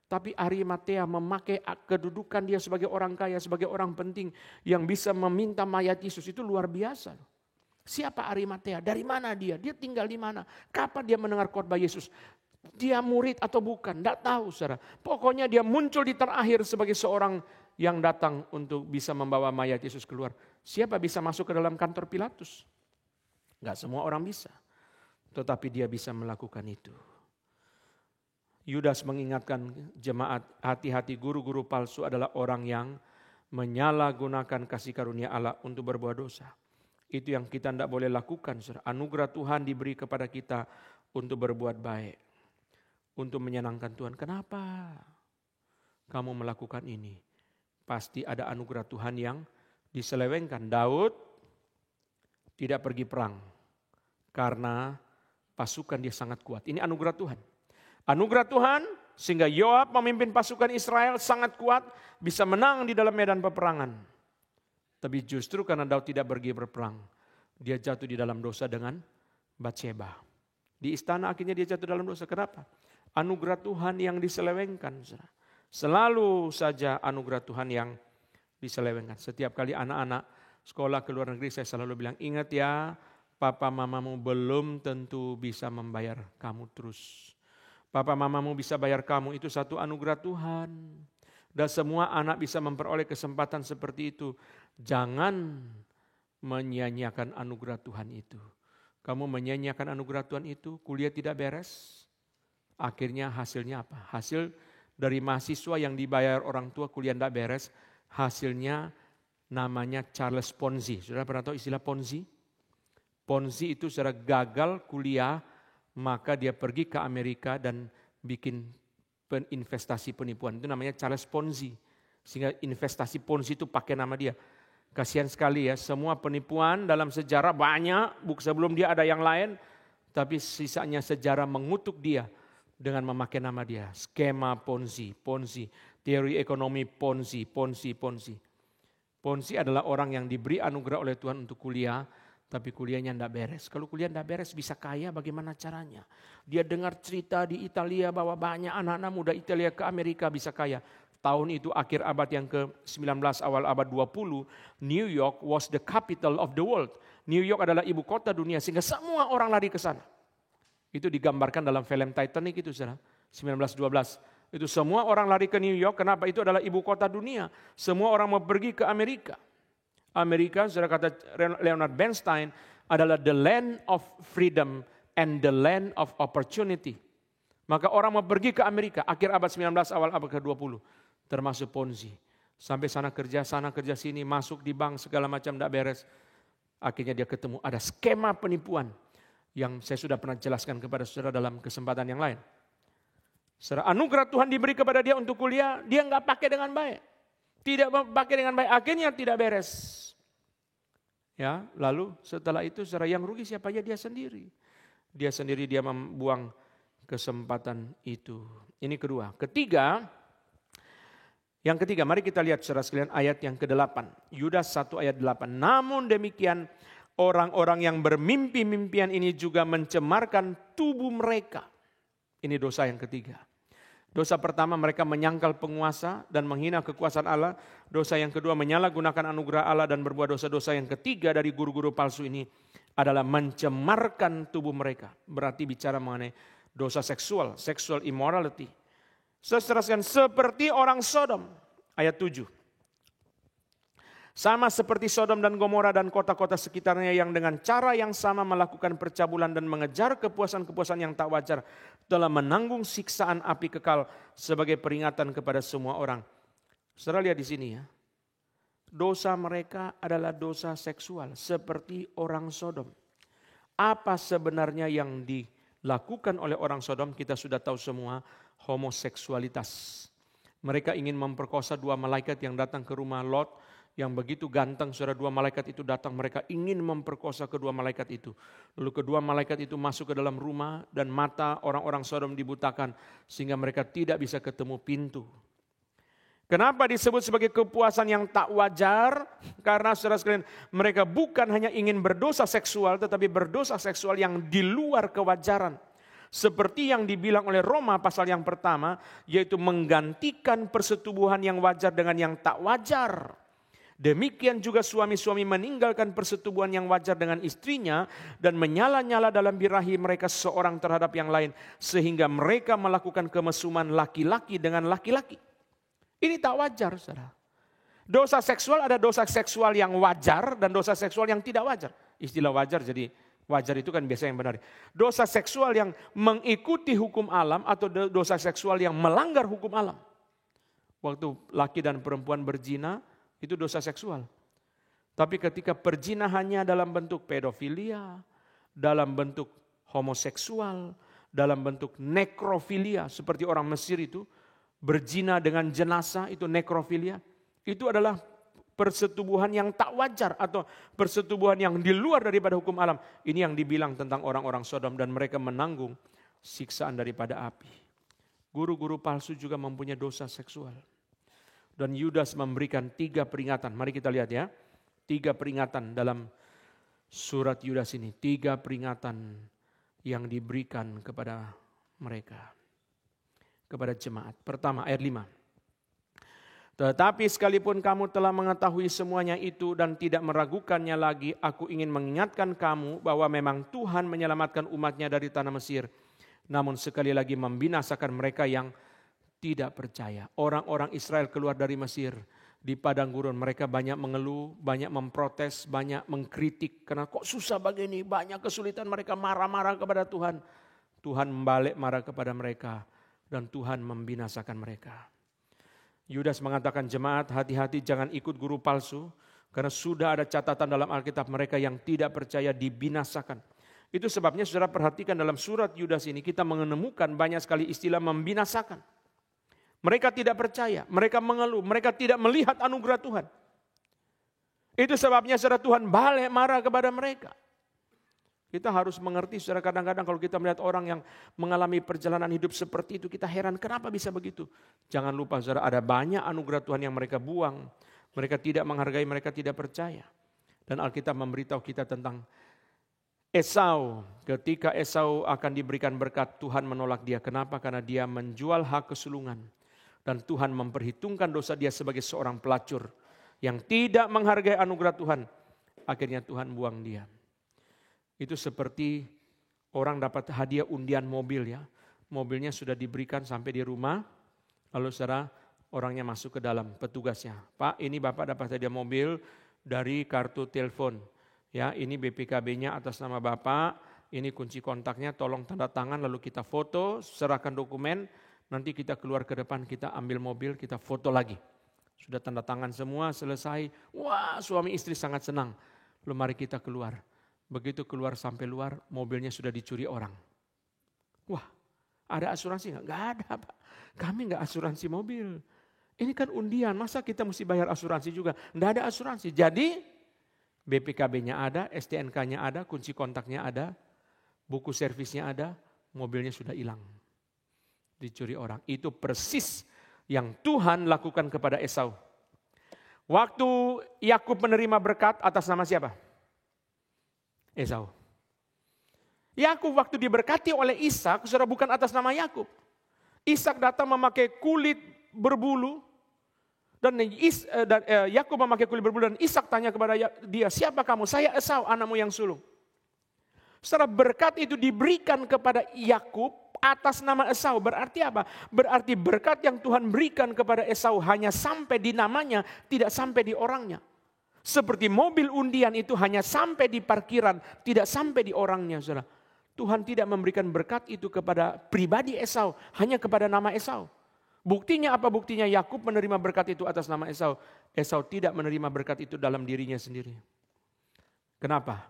Tapi Arimatea memakai kedudukan dia sebagai orang kaya, sebagai orang penting yang bisa meminta mayat Yesus, itu luar biasa. Siapa Arimatea? Dari mana dia? Dia tinggal di mana? Kapan dia mendengar khotbah Yesus? Dia murid atau bukan? Tidak tahu, saudara. Pokoknya dia muncul di terakhir sebagai seorang yang datang untuk bisa membawa mayat Yesus keluar. Siapa bisa masuk ke dalam kantor Pilatus? Enggak semua orang bisa. Tetapi dia bisa melakukan itu. Yudas mengingatkan jemaat, hati-hati, guru-guru palsu adalah orang yang menyalahgunakan kasih karunia Allah untuk berbuat dosa. Itu yang kita tidak boleh lakukan. Anugerah Tuhan diberi kepada kita untuk berbuat baik, untuk menyenangkan Tuhan. Kenapa kamu melakukan ini? Pasti ada anugerah Tuhan yang diselewengkan. Daud tidak pergi perang karena pasukan dia sangat kuat. Ini anugerah Tuhan. Anugerah Tuhan sehingga Yoab memimpin pasukan Israel sangat kuat, bisa menang di dalam medan peperangan. Tapi justru karena Daud tidak pergi berperang, dia jatuh di dalam dosa dengan Batsheba. Di istana akhirnya dia jatuh dalam dosa. Kenapa? Anugerah Tuhan yang diselewengkan. Selalu saja anugerah Tuhan yang diselewengkan. Setiap kali anak-anak sekolah ke luar negeri saya selalu bilang, ingat ya, papa mamamu belum tentu bisa membayar kamu terus. Papa mamamu bisa bayar kamu, itu satu anugerah Tuhan. Dan semua anak bisa memperoleh kesempatan seperti itu. Jangan menyia-nyiakan anugerah Tuhan itu. Kamu menyia-nyiakan anugerah Tuhan itu, kuliah tidak beres. Akhirnya hasilnya apa? Hasil dari mahasiswa yang dibayar orang tua kuliah tidak beres. Hasilnya namanya Charles Ponzi. Saudara pernah tahu istilah Ponzi? Ponzi itu saudara gagal kuliah, maka dia pergi ke Amerika dan bikin investasi penipuan. Itu namanya Charles Ponzi. Sehingga investasi Ponzi itu pakai nama dia. Kasihan sekali ya, semua penipuan dalam sejarah banyak, sebelum dia ada yang lain. Tapi sisanya sejarah mengutuk dia dengan memakai nama dia. Skema Ponzi, Ponzi, teori ekonomi Ponzi, Ponzi, Ponzi. Ponzi adalah orang yang diberi anugerah oleh Tuhan untuk kuliah, tapi kuliahnya tidak beres. Kalau kuliah tidak beres bisa kaya, bagaimana caranya? Dia dengar cerita di Italia bahwa banyak anak-anak muda Italia ke Amerika bisa kaya. Tahun itu akhir abad yang ke-19 awal abad 20, New York was the capital of the world. New York adalah ibu kota dunia sehingga semua orang lari ke sana. Itu digambarkan dalam film Titanic itu, saudara, 1912. Itu semua orang lari ke New York, kenapa? Itu adalah ibu kota dunia. Semua orang mau pergi ke Amerika. Amerika, saudara, kata Leonard Bernstein, adalah the land of freedom and the land of opportunity. Maka orang mau pergi ke Amerika, akhir abad 19, awal abad ke-20, termasuk Ponzi. Sampai sana kerja sini, masuk di bank, segala macam tidak beres. Akhirnya dia ketemu ada skema penipuan yang saya sudah pernah jelaskan kepada saudara dalam kesempatan yang lain. Saudara, anugerah Tuhan diberi kepada dia untuk kuliah, dia nggak pakai dengan baik. Tidak pakai dengan baik, akhirnya tidak beres. Ya, lalu setelah itu saudara, yang rugi siapa? Ya dia sendiri. Dia sendiri, dia membuang kesempatan itu. Ini kedua. Yang ketiga, mari kita lihat saudara sekalian ayat yang ke-8. Yudas 1 ayat 8. Namun demikian orang-orang yang bermimpi-mimpian ini juga mencemarkan tubuh mereka. Ini dosa yang ketiga. Dosa pertama, mereka menyangkal penguasa dan menghina kekuasaan Allah. Dosa yang kedua, menyalahgunakan anugerah Allah dan berbuat dosa-dosa. Yang ketiga dari guru-guru palsu ini adalah mencemarkan tubuh mereka. Berarti bicara mengenai dosa seksual, sexual immorality. Seterusnya, seperti orang Sodom, ayat 7. Sama seperti Sodom dan Gomora dan kota-kota sekitarnya yang dengan cara yang sama melakukan percabulan dan mengejar kepuasan-kepuasan yang tak wajar, telah menanggung siksaan api kekal sebagai peringatan kepada semua orang. Saudara lihat di sini ya. Dosa mereka adalah dosa seksual seperti orang Sodom. Apa sebenarnya yang dilakukan oleh orang Sodom? Kita sudah tahu semua, homoseksualitas. Mereka ingin memperkosa dua malaikat yang datang ke rumah Lot. Yang begitu ganteng, saudara, dua malaikat itu datang, mereka ingin memperkosa kedua malaikat itu. Lalu kedua malaikat itu masuk ke dalam rumah dan mata orang-orang Sodom dibutakan sehingga mereka tidak bisa ketemu pintu. Kenapa disebut sebagai kepuasan yang tak wajar? Karena saudara sekalian, mereka bukan hanya ingin berdosa seksual, tetapi berdosa seksual yang di luar kewajaran. Seperti yang dibilang oleh Roma pasal yang pertama, yaitu menggantikan persetubuhan yang wajar dengan yang tak wajar. Demikian juga suami-suami meninggalkan persetubuhan yang wajar dengan istrinya dan menyala-nyala dalam birahi mereka seorang terhadap yang lain. Sehingga mereka melakukan kemesuman laki-laki dengan laki-laki. Ini tak wajar, saudara. Dosa seksual ada dosa seksual yang wajar dan dosa seksual yang tidak wajar. Istilah wajar jadi wajar itu kan biasa yang benar. Dosa seksual yang mengikuti hukum alam atau dosa seksual yang melanggar hukum alam. Waktu laki dan perempuan berzina, itu dosa seksual. Tapi ketika perzinahannya dalam bentuk pedofilia, dalam bentuk homoseksual, dalam bentuk nekrofilia, seperti orang Mesir itu, berzina dengan jenazah itu nekrofilia, itu adalah persetubuhan yang tak wajar atau persetubuhan yang di luar daripada hukum alam. Ini yang dibilang tentang orang-orang Sodom dan mereka menanggung siksaan daripada api. Guru-guru palsu juga mempunyai dosa seksual. Dan Yudas memberikan 3 peringatan. Mari kita lihat ya. 3 peringatan dalam surat Yudas ini. 3 peringatan yang diberikan kepada mereka. Kepada jemaat. Pertama ayat 5. Tetapi sekalipun kamu telah mengetahui semuanya itu dan tidak meragukannya lagi, aku ingin mengingatkan kamu bahwa memang Tuhan menyelamatkan umatnya dari tanah Mesir. Namun sekali lagi membinasakan mereka yang tidak percaya. Orang-orang Israel keluar dari Mesir di padang gurun. Mereka banyak mengeluh, banyak memprotes, banyak mengkritik. Karena kok susah begini, banyak kesulitan. Mereka marah-marah kepada Tuhan. Tuhan membalik marah kepada mereka. Dan Tuhan membinasakan mereka. Yudas mengatakan jemaat hati-hati jangan ikut guru palsu. Karena sudah ada catatan dalam Alkitab mereka yang tidak percaya dibinasakan. Itu sebabnya saudara perhatikan dalam surat Yudas ini kita menemukan banyak sekali istilah membinasakan. Mereka tidak percaya, mereka mengeluh, mereka tidak melihat anugerah Tuhan. Itu sebabnya saudara Tuhan balik marah kepada mereka. Kita harus mengerti saudara kadang-kadang kalau kita melihat orang yang mengalami perjalanan hidup seperti itu, kita heran kenapa bisa begitu. Jangan lupa saudara ada banyak anugerah Tuhan yang mereka buang. Mereka tidak menghargai, mereka tidak percaya. Dan Alkitab memberitahu kita tentang Esau. Ketika Esau akan diberikan berkat, Tuhan menolak dia. Kenapa? Karena dia menjual hak kesulungan. Dan Tuhan memperhitungkan dosa dia sebagai seorang pelacur yang tidak menghargai anugerah Tuhan. Akhirnya Tuhan buang dia. Itu seperti orang dapat hadiah undian mobil ya. Mobilnya sudah diberikan sampai di rumah. Lalu saudara orangnya masuk ke dalam petugasnya. Pak ini Bapak dapat hadiah mobil dari kartu telepon. Ya ini BPKB-nya atas nama Bapak. Ini kunci kontaknya tolong tanda tangan lalu kita foto. Serahkan dokumen. Nanti kita keluar ke depan, kita ambil mobil, kita foto lagi. Sudah tanda tangan semua, selesai. Wah, suami istri sangat senang. Lalu mari kita keluar. Begitu keluar sampai luar, mobilnya sudah dicuri orang. Wah, ada asuransi nggak? Nggak ada Pak. Kami nggak asuransi mobil. Ini kan undian, masa kita mesti bayar asuransi juga? Nggak ada asuransi. Jadi, BPKB-nya ada, STNK-nya ada, kunci kontaknya ada, buku servisnya ada, mobilnya sudah hilang. Dicuri orang. Itu persis yang Tuhan lakukan kepada Esau. Waktu Yakub menerima berkat atas nama siapa? Esau. Yakub waktu diberkati oleh Ishak, saudara bukan atas nama Yakub. Ishak datang memakai kulit berbulu dan Yakub memakai kulit berbulu dan Ishak tanya kepada dia, siapa kamu? Saya Esau, anakmu yang sulung. Saudara berkat itu diberikan kepada Yakub atas nama Esau. Berarti apa? Berarti berkat yang Tuhan berikan kepada Esau hanya sampai di namanya, tidak sampai di orangnya. Seperti mobil undian itu hanya sampai di parkiran, tidak sampai di orangnya, saudara. Tuhan tidak memberikan berkat itu kepada pribadi Esau, hanya kepada nama Esau. Buktinya apa? Buktinya Yakub menerima berkat itu atas nama Esau. Esau tidak menerima berkat itu dalam dirinya sendiri. Kenapa?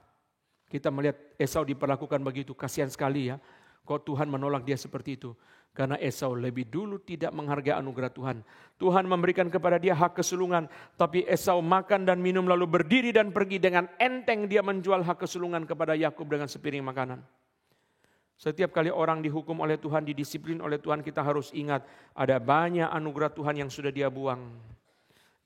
Kita melihat Esau diperlakukan begitu, kasihan sekali ya. Kok Tuhan menolak dia seperti itu? Karena Esau lebih dulu tidak menghargai anugerah Tuhan. Tuhan memberikan kepada dia hak kesulungan, tapi Esau makan dan minum lalu berdiri dan pergi dengan enteng dia menjual hak kesulungan kepada Yakub dengan sepiring makanan. Setiap kali orang dihukum oleh Tuhan, didisiplin oleh Tuhan, kita harus ingat ada banyak anugerah Tuhan yang sudah dia buang,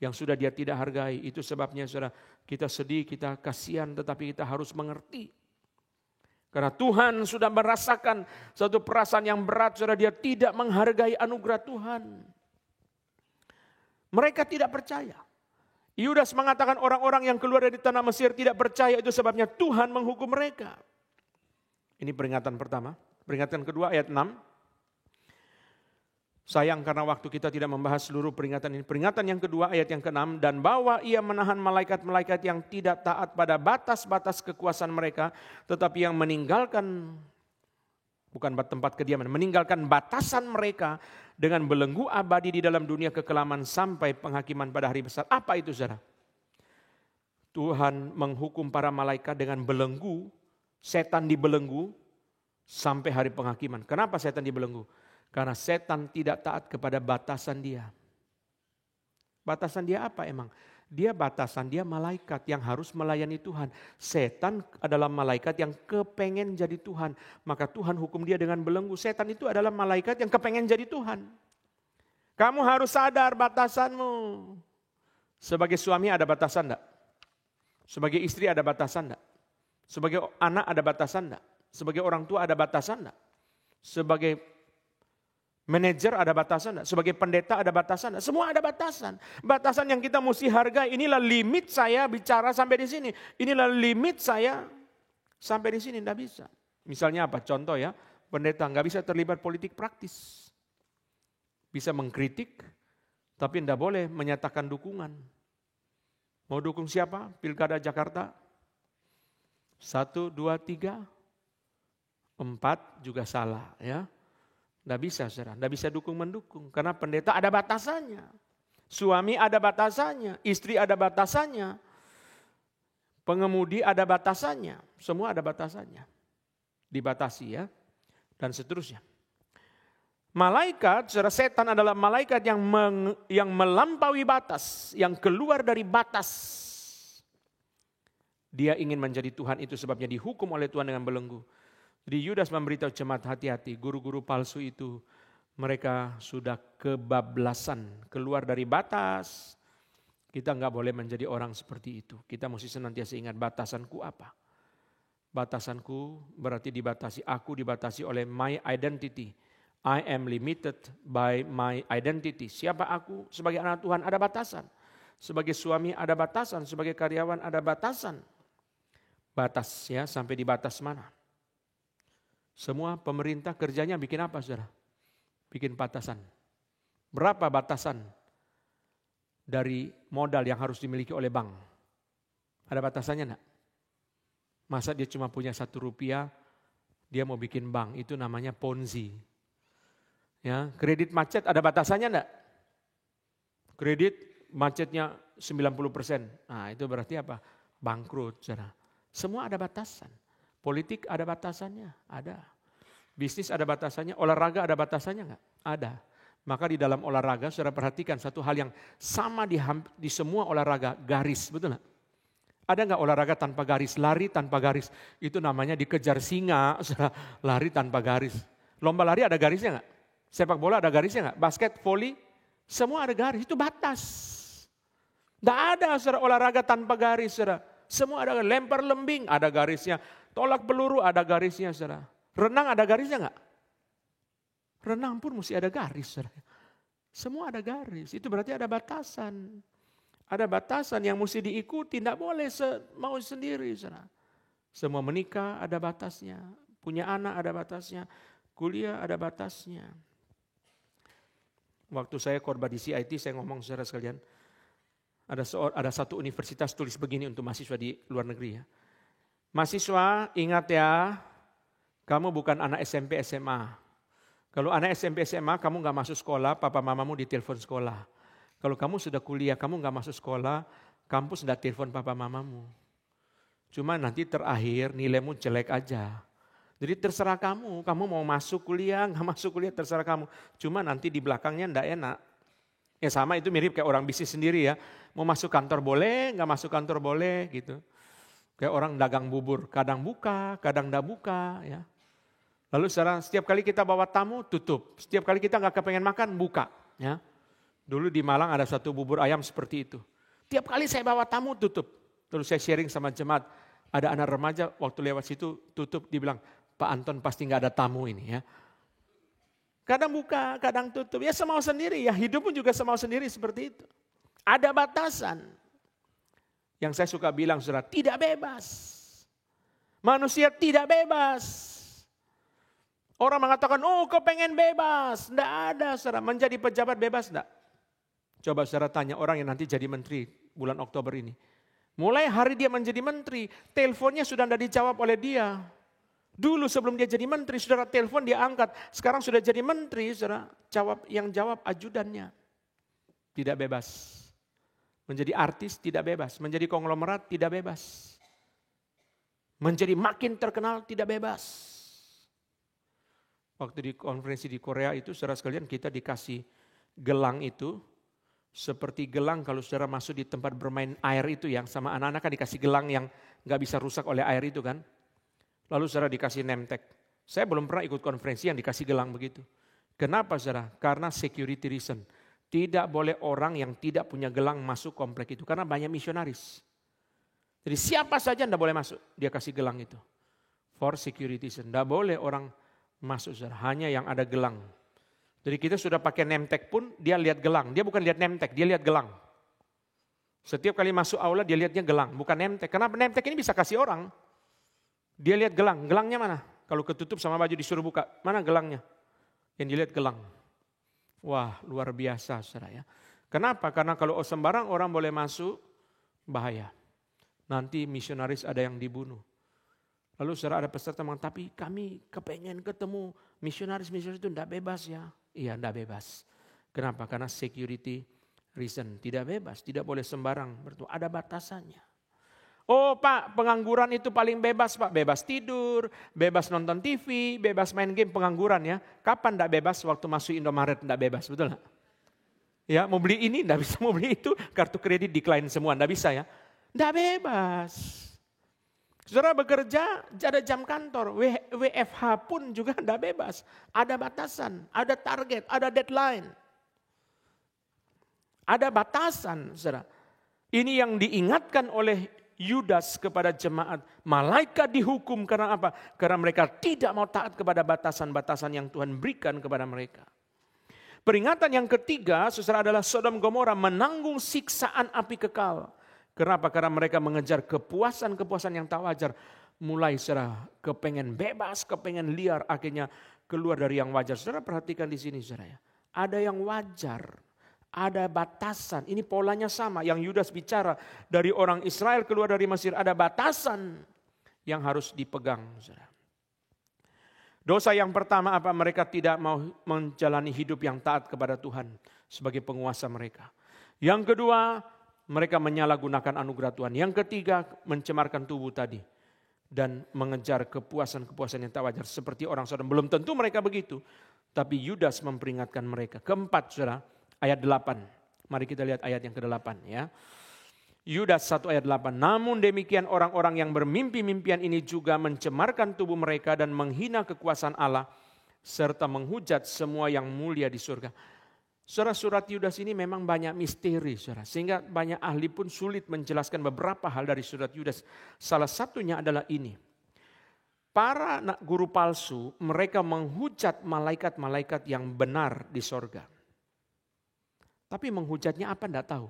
yang sudah dia tidak hargai. Itu sebabnya saudara, kita sedih, kita kasihan, tetapi kita harus mengerti. Karena Tuhan sudah merasakan satu perasaan yang berat, saudara, dia tidak menghargai anugerah Tuhan. Mereka tidak percaya. Yudas mengatakan orang-orang yang keluar dari tanah Mesir tidak percaya, itu sebabnya Tuhan menghukum mereka. Ini peringatan pertama. Peringatan kedua ayat 6. Sayang karena waktu kita tidak membahas seluruh peringatan ini. Peringatan yang kedua ayat yang ke-6. Dan bahwa ia menahan malaikat-malaikat yang tidak taat pada batas-batas kekuasaan mereka. Tetapi yang meninggalkan, bukan tempat kediaman, meninggalkan batasan mereka dengan belenggu abadi di dalam dunia kekelaman sampai penghakiman pada hari besar. Apa itu saudara? Tuhan menghukum para malaikat dengan belenggu, setan dibelenggu sampai hari penghakiman. Kenapa setan dibelenggu? Karena setan tidak taat kepada batasan dia. Batasan dia apa emang? Batasan dia malaikat yang harus melayani Tuhan. Setan adalah malaikat yang kepengen jadi Tuhan. Maka Tuhan hukum dia dengan belenggu. Setan itu adalah malaikat yang kepengen jadi Tuhan. Kamu harus sadar batasanmu. Sebagai suami ada batasan enggak? Sebagai istri ada batasan enggak? Sebagai anak ada batasan enggak? Sebagai orang tua ada batasan enggak? Sebagai manajer ada batasan enggak? Sebagai pendeta ada batasan enggak? Semua ada batasan. Batasan yang kita mesti hargai. Inilah limit saya bicara sampai di sini. Inilah limit saya sampai di sini, enggak bisa. Misalnya apa? Contoh ya, pendeta enggak bisa terlibat politik praktis. Bisa mengkritik, tapi enggak boleh menyatakan dukungan. Mau dukung siapa? Pilkada Jakarta? 1, 2, 3, 4 juga salah ya. Tidak bisa saudara, tidak bisa dukung-mendukung. Karena pendeta ada batasannya. Suami ada batasannya, istri ada batasannya. Pengemudi ada batasannya, semua ada batasannya. Dibatasi ya, dan seterusnya. Malaikat, saudara, setan adalah malaikat yang melampaui batas, yang keluar dari batas. Dia ingin menjadi Tuhan, itu sebabnya dihukum oleh Tuhan dengan belenggu. Jadi Yudas memberitahu jemaat, hati-hati, guru-guru palsu itu mereka sudah kebablasan, keluar dari batas. Kita nggak boleh menjadi orang seperti itu. Kita mesti senantiasa ingat batasanku apa. Batasanku berarti dibatasi, aku dibatasi oleh my identity. I am limited by my identity. Siapa aku? Sebagai anak Tuhan ada batasan. Sebagai suami ada batasan, sebagai karyawan ada batasan. Batas ya, sampai di batas mana? Semua pemerintah kerjanya bikin apa saudara? Bikin batasan. Berapa batasan dari modal yang harus dimiliki oleh bank? Ada batasannya enggak? Masa dia cuma punya 1 rupiah, dia mau bikin bank, itu namanya Ponzi. Ya, kredit macet ada batasannya enggak? Kredit macetnya 90%. Nah, itu berarti apa? Bangkrut, saudara. Semua ada batasan. Politik ada batasannya, ada. Bisnis ada batasannya, olahraga ada batasannya enggak? Ada. Maka di dalam olahraga, saudara perhatikan satu hal yang sama di semua olahraga, garis, betul enggak? Ada enggak olahraga tanpa garis? Lari tanpa garis, itu namanya dikejar singa, saudara, lari tanpa garis. Lomba lari ada garisnya enggak? Sepak bola ada garisnya enggak? Basket, volley, semua ada garis, itu batas. Enggak ada saudara olahraga tanpa garis, saudara. Semua ada, lempar lembing ada garisnya, tolak peluru ada garisnya, saudara. Renang ada garisnya enggak? Renang pun mesti ada garis, saudara. Semua ada garis, itu berarti ada batasan. Ada batasan yang mesti diikuti, tidak boleh mau sendiri, saudara. Semua menikah ada batasnya, punya anak ada batasnya, kuliah ada batasnya. Waktu saya khotbah di CIT, saya ngomong saudara sekalian, Ada satu universitas tulis begini untuk mahasiswa di luar negeri ya. Mahasiswa ingat ya, kamu bukan anak SMP SMA. Kalau anak SMP SMA kamu gak masuk sekolah, papa mamamu ditelepon sekolah. Kalau kamu sudah kuliah, kamu gak masuk sekolah, kampus gak telepon papa mamamu. Cuma nanti terakhir nilaimu jelek aja. Jadi terserah kamu mau masuk kuliah, gak masuk kuliah terserah kamu. Cuma nanti di belakangnya gak enak. Ya sama itu mirip kayak orang bisnis sendiri ya. Mau masuk kantor boleh, gak masuk kantor boleh gitu. Kayak orang dagang bubur, kadang buka, kadang gak buka ya. Lalu setiap kali kita bawa tamu tutup. Setiap kali kita gak kepengen makan buka ya. Dulu di Malang ada satu bubur ayam seperti itu. Tiap kali saya bawa tamu tutup. Terus saya sharing sama jemaat. Ada anak remaja waktu lewat situ tutup, dibilang, Pak Anton pasti gak ada tamu ini ya. Kadang buka, kadang tutup. Ya semau sendiri ya, hidup pun juga semau sendiri seperti itu. Ada batasan. Yang saya suka bilang saudara, tidak bebas. Manusia tidak bebas. Orang mengatakan, oh kau pengen bebas. Tidak ada saudara, menjadi pejabat bebas tidak. Coba saudara tanya orang yang nanti jadi menteri bulan Oktober ini. Mulai hari dia menjadi menteri, teleponnya sudah tidak dijawab oleh dia. Dulu sebelum dia jadi menteri, saudara telepon dia angkat. Sekarang sudah jadi menteri, saudara jawab ajudannya. Tidak bebas. Menjadi artis tidak bebas. Menjadi konglomerat tidak bebas. Menjadi makin terkenal tidak bebas. Waktu di konferensi di Korea itu, saudara sekalian kita dikasih gelang itu. Seperti gelang kalau saudara masuk di tempat bermain air itu yang sama anak-anak kan dikasih gelang yang gak bisa rusak oleh air itu kan. Lalu saudara dikasih name tag. Saya belum pernah ikut konferensi yang dikasih gelang begitu. Kenapa saudara? Karena security reason. Tidak boleh orang yang tidak punya gelang masuk komplek itu. Karena banyak misionaris. Jadi siapa saja tidak boleh masuk. Dia kasih gelang itu. For security reason. Tidak boleh orang masuk saudara. Hanya yang ada gelang. Jadi kita sudah pakai name tag pun dia lihat gelang. Dia bukan lihat name tag, dia lihat gelang. Setiap kali masuk aula dia lihatnya gelang. Bukan name tag. Kenapa name tag ini bisa kasih orang? Dia lihat gelang, gelangnya mana? Kalau ketutup sama baju disuruh buka, mana gelangnya? Yang dilihat gelang. Wah luar biasa saudara ya. Kenapa? Karena kalau sembarang orang boleh masuk, bahaya. Nanti misionaris ada yang dibunuh. Lalu saudara ada peserta mengatakan, tapi kami kepengen ketemu misionaris itu tidak bebas ya. Iya tidak bebas. Kenapa? Karena security reason. Tidak bebas, tidak boleh sembarang bertemu. Ada batasannya. Oh Pak, pengangguran itu paling bebas Pak. Bebas tidur, bebas nonton TV, bebas main game, pengangguran ya. Kapan tidak bebas? Waktu masuk Indomaret tidak bebas, betul gak? Ya, mau beli ini tidak bisa, mau beli itu, kartu kredit decline semua, tidak bisa ya. Tidak bebas. Saudara bekerja, ada jam kantor, WFH pun juga tidak bebas. Ada batasan, ada target, ada deadline. Ada batasan, saudara. Ini yang diingatkan oleh Yudas kepada jemaat. Malaikat dihukum karena apa? Karena mereka tidak mau taat kepada batasan-batasan yang Tuhan berikan kepada mereka. Peringatan yang ketiga, saudara, adalah Sodom Gomora menanggung siksaan api kekal. Kenapa? Karena mereka mengejar kepuasan-kepuasan yang tak wajar. Mulai saudara kepengen bebas, kepengen liar, akhirnya keluar dari yang wajar. Saudara perhatikan di sini saudara ya. Ada yang wajar, ada batasan. Ini polanya sama yang Yudas bicara. Dari orang Israel keluar dari Mesir, ada batasan yang harus dipegang saudara. Dosa yang pertama apa? Mereka tidak mau menjalani hidup yang taat kepada Tuhan sebagai penguasa mereka. Yang kedua, mereka menyalahgunakan anugerah Tuhan. Yang ketiga, mencemarkan tubuh tadi. Dan mengejar kepuasan-kepuasan yang tak wajar. Seperti orang Sodom. Belum tentu mereka begitu. Tapi Yudas memperingatkan mereka. Keempat, saudara, ayat 8. Mari kita lihat ayat yang ke-8 ya. Yudas 1 ayat 8. Namun demikian orang-orang yang bermimpi-mimpian ini juga mencemarkan tubuh mereka dan menghina kekuasaan Allah. Serta menghujat semua yang mulia di surga. Saudara, surat Yudas ini memang banyak misteri, saudara. Sehingga banyak ahli pun sulit menjelaskan beberapa hal dari surat Yudas. Salah satunya adalah ini. Para guru palsu, mereka menghujat malaikat-malaikat yang benar di sorga. Tapi menghujatnya apa enggak tahu.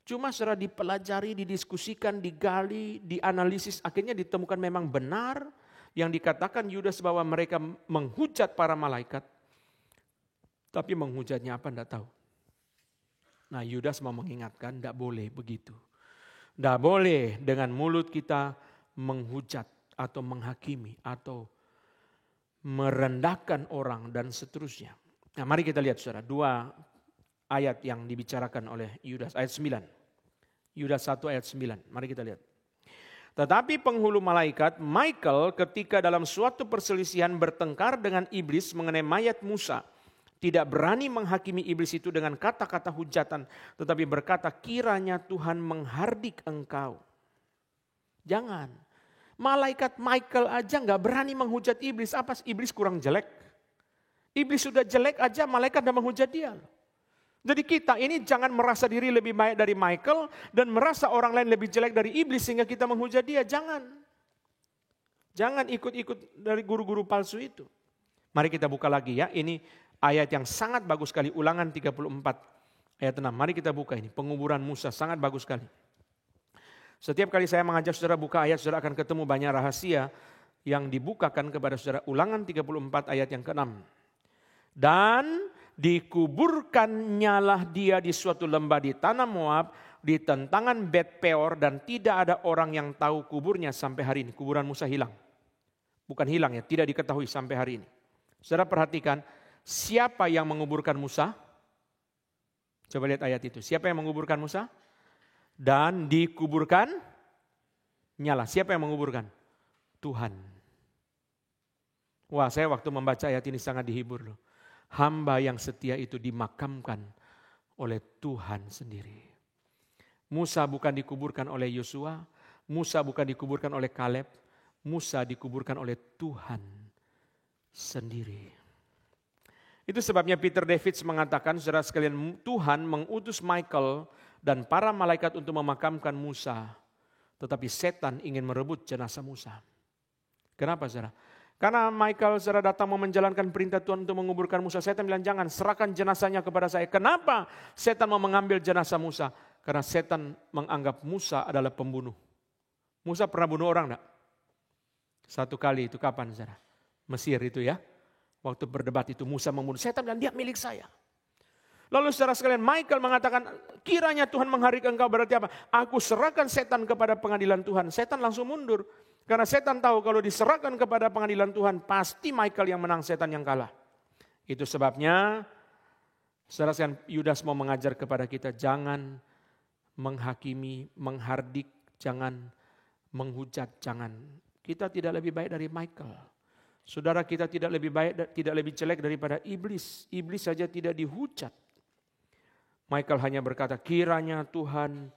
Cuma saudara dipelajari, didiskusikan, digali, dianalisis. Akhirnya ditemukan memang benar yang dikatakan Yudas bahwa mereka menghujat para malaikat. Tapi menghujatnya apa enggak tahu. Nah, Yudas mau mengingatkan, tidak boleh begitu. Tidak boleh dengan mulut kita menghujat atau menghakimi atau merendahkan orang dan seterusnya. Nah, mari kita lihat saudara, 2 ayat yang dibicarakan oleh Yudas, ayat 9. Yudas 1 ayat 9, mari kita lihat. Tetapi penghulu malaikat Michael ketika dalam suatu perselisihan bertengkar dengan iblis mengenai mayat Musa, tidak berani menghakimi iblis itu dengan kata-kata hujatan, tetapi berkata, kiranya Tuhan menghardik engkau. Jangan. Malaikat Michael aja gak berani menghujat iblis. Apa iblis kurang jelek? Iblis sudah jelek aja, malaikat udah menghujat dia. Jadi kita ini jangan merasa diri lebih baik dari Michael dan merasa orang lain lebih jelek dari iblis sehingga kita menghujat dia. Jangan. Jangan ikut-ikut dari guru-guru palsu itu. Mari kita buka lagi ya. Ini ayat yang sangat bagus sekali. Ulangan 34 ayat 6. Mari kita buka ini. Penguburan Musa sangat bagus sekali. Setiap kali saya mengajak saudara buka ayat, saudara akan ketemu banyak rahasia yang dibukakan kepada saudara. Ulangan 34 ayat yang ke-6. Dan dikuburkannyalah dia di suatu lembah di tanah Moab, di tentangan Bet Peor, dan tidak ada orang yang tahu kuburnya sampai hari ini. Kuburan Musa hilang. Bukan hilang ya, tidak diketahui sampai hari ini. Saudara perhatikan, siapa yang menguburkan Musa? Coba lihat ayat itu. Siapa yang menguburkan Musa? Dan dikuburkan nyala. Siapa yang menguburkan? Tuhan. Wah, saya waktu membaca ayat ini sangat dihibur loh. Hamba yang setia itu dimakamkan oleh Tuhan sendiri. Musa bukan dikuburkan oleh Yosua, Musa bukan dikuburkan oleh Kaleb, Musa dikuburkan oleh Tuhan sendiri. Itu sebabnya Peter Davids mengatakan, saudara sekalian, Tuhan mengutus Michael dan para malaikat untuk memakamkan Musa, tetapi setan ingin merebut jenazah Musa. Kenapa saudara? Karena Michael saudara datang mau menjalankan perintah Tuhan untuk menguburkan Musa. Setan bilang jangan, serahkan jenazahnya kepada saya. Kenapa setan mau mengambil jenazah Musa? Karena setan menganggap Musa adalah pembunuh. Musa pernah bunuh orang enggak? Satu kali itu kapan saudara? Mesir itu ya. Waktu berdebat itu Musa membunuh. Setan bilang dia milik saya. Lalu saudara sekalian Michael mengatakan kiranya Tuhan menghardik engkau, berarti apa? Aku serahkan setan kepada pengadilan Tuhan. Setan langsung mundur. Karena setan tahu kalau diserahkan kepada pengadilan Tuhan, pasti Michael yang menang, setan yang kalah. Itu sebabnya, saudara sekalian, Yudas mau mengajar kepada kita, jangan menghakimi, menghardik, jangan menghujat, jangan. Kita tidak lebih baik dari Michael. Saudara kita tidak lebih baik, tidak lebih jelek daripada iblis. Iblis saja tidak dihujat. Michael hanya berkata, kiranya Tuhan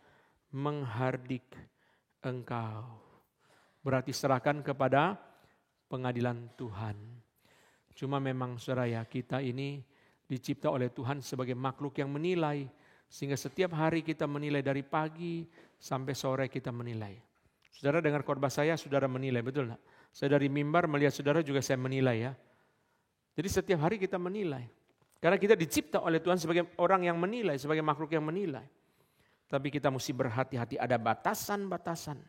menghardik engkau. Berarti serahkan kepada pengadilan Tuhan. Cuma memang saudara ya, kita ini dicipta oleh Tuhan sebagai makhluk yang menilai. Sehingga setiap hari kita menilai, dari pagi sampai sore kita menilai. Saudara dengar khotbah saya, saudara menilai, betul enggak? Saya dari mimbar melihat saudara juga saya menilai ya. Jadi setiap hari kita menilai. Karena kita dicipta oleh Tuhan sebagai orang yang menilai, sebagai makhluk yang menilai. Tapi kita mesti berhati-hati, ada batasan-batasan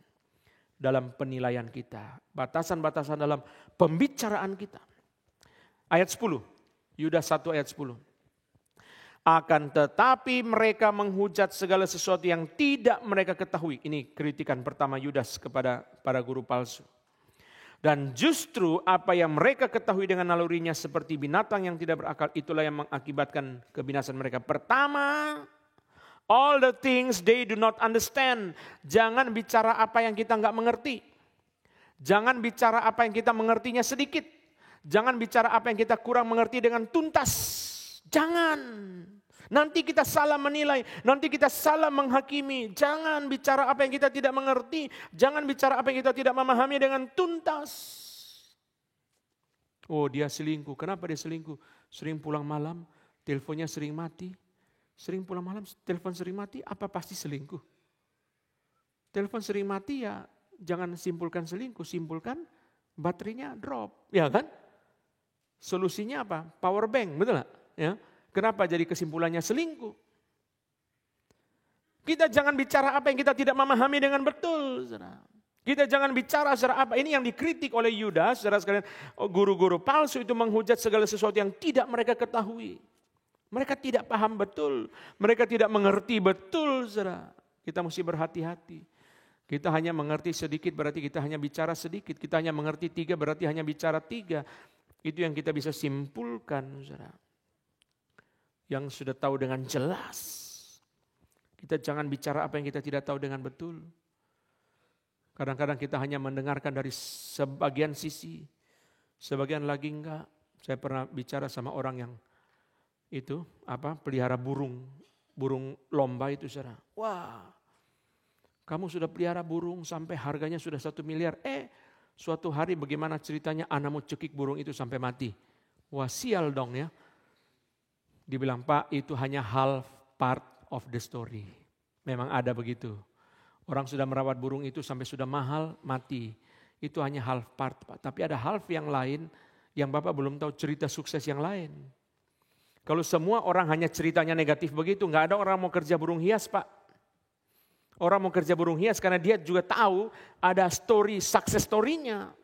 dalam penilaian kita. Batasan-batasan dalam pembicaraan kita. Ayat 10. Yudas 1 ayat 10. Akan tetapi mereka menghujat segala sesuatu yang tidak mereka ketahui. Ini kritikan pertama Yudas kepada para guru palsu. Dan justru apa yang mereka ketahui dengan nalurinya seperti binatang yang tidak berakal, itulah yang mengakibatkan kebinasan mereka. Pertama, all the things they do not understand. Jangan bicara apa yang kita nggak mengerti. Jangan bicara apa yang kita mengertinya sedikit. Jangan bicara apa yang kita kurang mengerti dengan tuntas. Jangan. Nanti kita salah menilai. Nanti kita salah menghakimi. Jangan bicara apa yang kita tidak mengerti. Jangan bicara apa yang kita tidak memahami dengan tuntas. Oh, dia selingkuh. Kenapa dia selingkuh? Sering pulang malam, teleponnya sering mati. Sering pulang malam, telepon sering mati, apa pasti selingkuh? Telepon sering mati ya jangan simpulkan selingkuh, simpulkan baterainya drop, ya kan? Solusinya apa? Power bank, betul nggak? Ya. Kenapa jadi kesimpulannya selingkuh? Kita jangan bicara apa yang kita tidak memahami dengan betul, saudara. Kita jangan bicara saudara apa, ini yang dikritik oleh Yudas, saudara sekalian, guru-guru palsu itu menghujat segala sesuatu yang tidak mereka ketahui. Mereka tidak paham betul. Mereka tidak mengerti betul, saudara. Kita mesti berhati-hati. Kita hanya mengerti sedikit berarti kita hanya bicara sedikit. Kita hanya mengerti 3 berarti hanya bicara 3. Itu yang kita bisa simpulkan, saudara. Yang sudah tahu dengan jelas. Kita jangan bicara apa yang kita tidak tahu dengan betul. Kadang-kadang kita hanya mendengarkan dari sebagian sisi. Sebagian lagi enggak. Saya pernah bicara sama orang yang itu pelihara burung lomba itu, saudara. Wah, kamu sudah pelihara burung sampai harganya sudah 1 miliar. Suatu hari bagaimana ceritanya anakmu cekik burung itu sampai mati. Wah, sial dong ya. Dibilang, Pak, itu hanya half part of the story. Memang ada begitu. Orang sudah merawat burung itu sampai sudah mahal, mati. Itu hanya half part, Pak. Tapi ada half yang lain yang Bapak belum tahu cerita sukses yang lain. Kalau semua orang hanya ceritanya negatif begitu, nggak ada orang mau kerja burung hias, Pak. Orang mau kerja burung hias karena dia juga tahu ada story, success story-nya.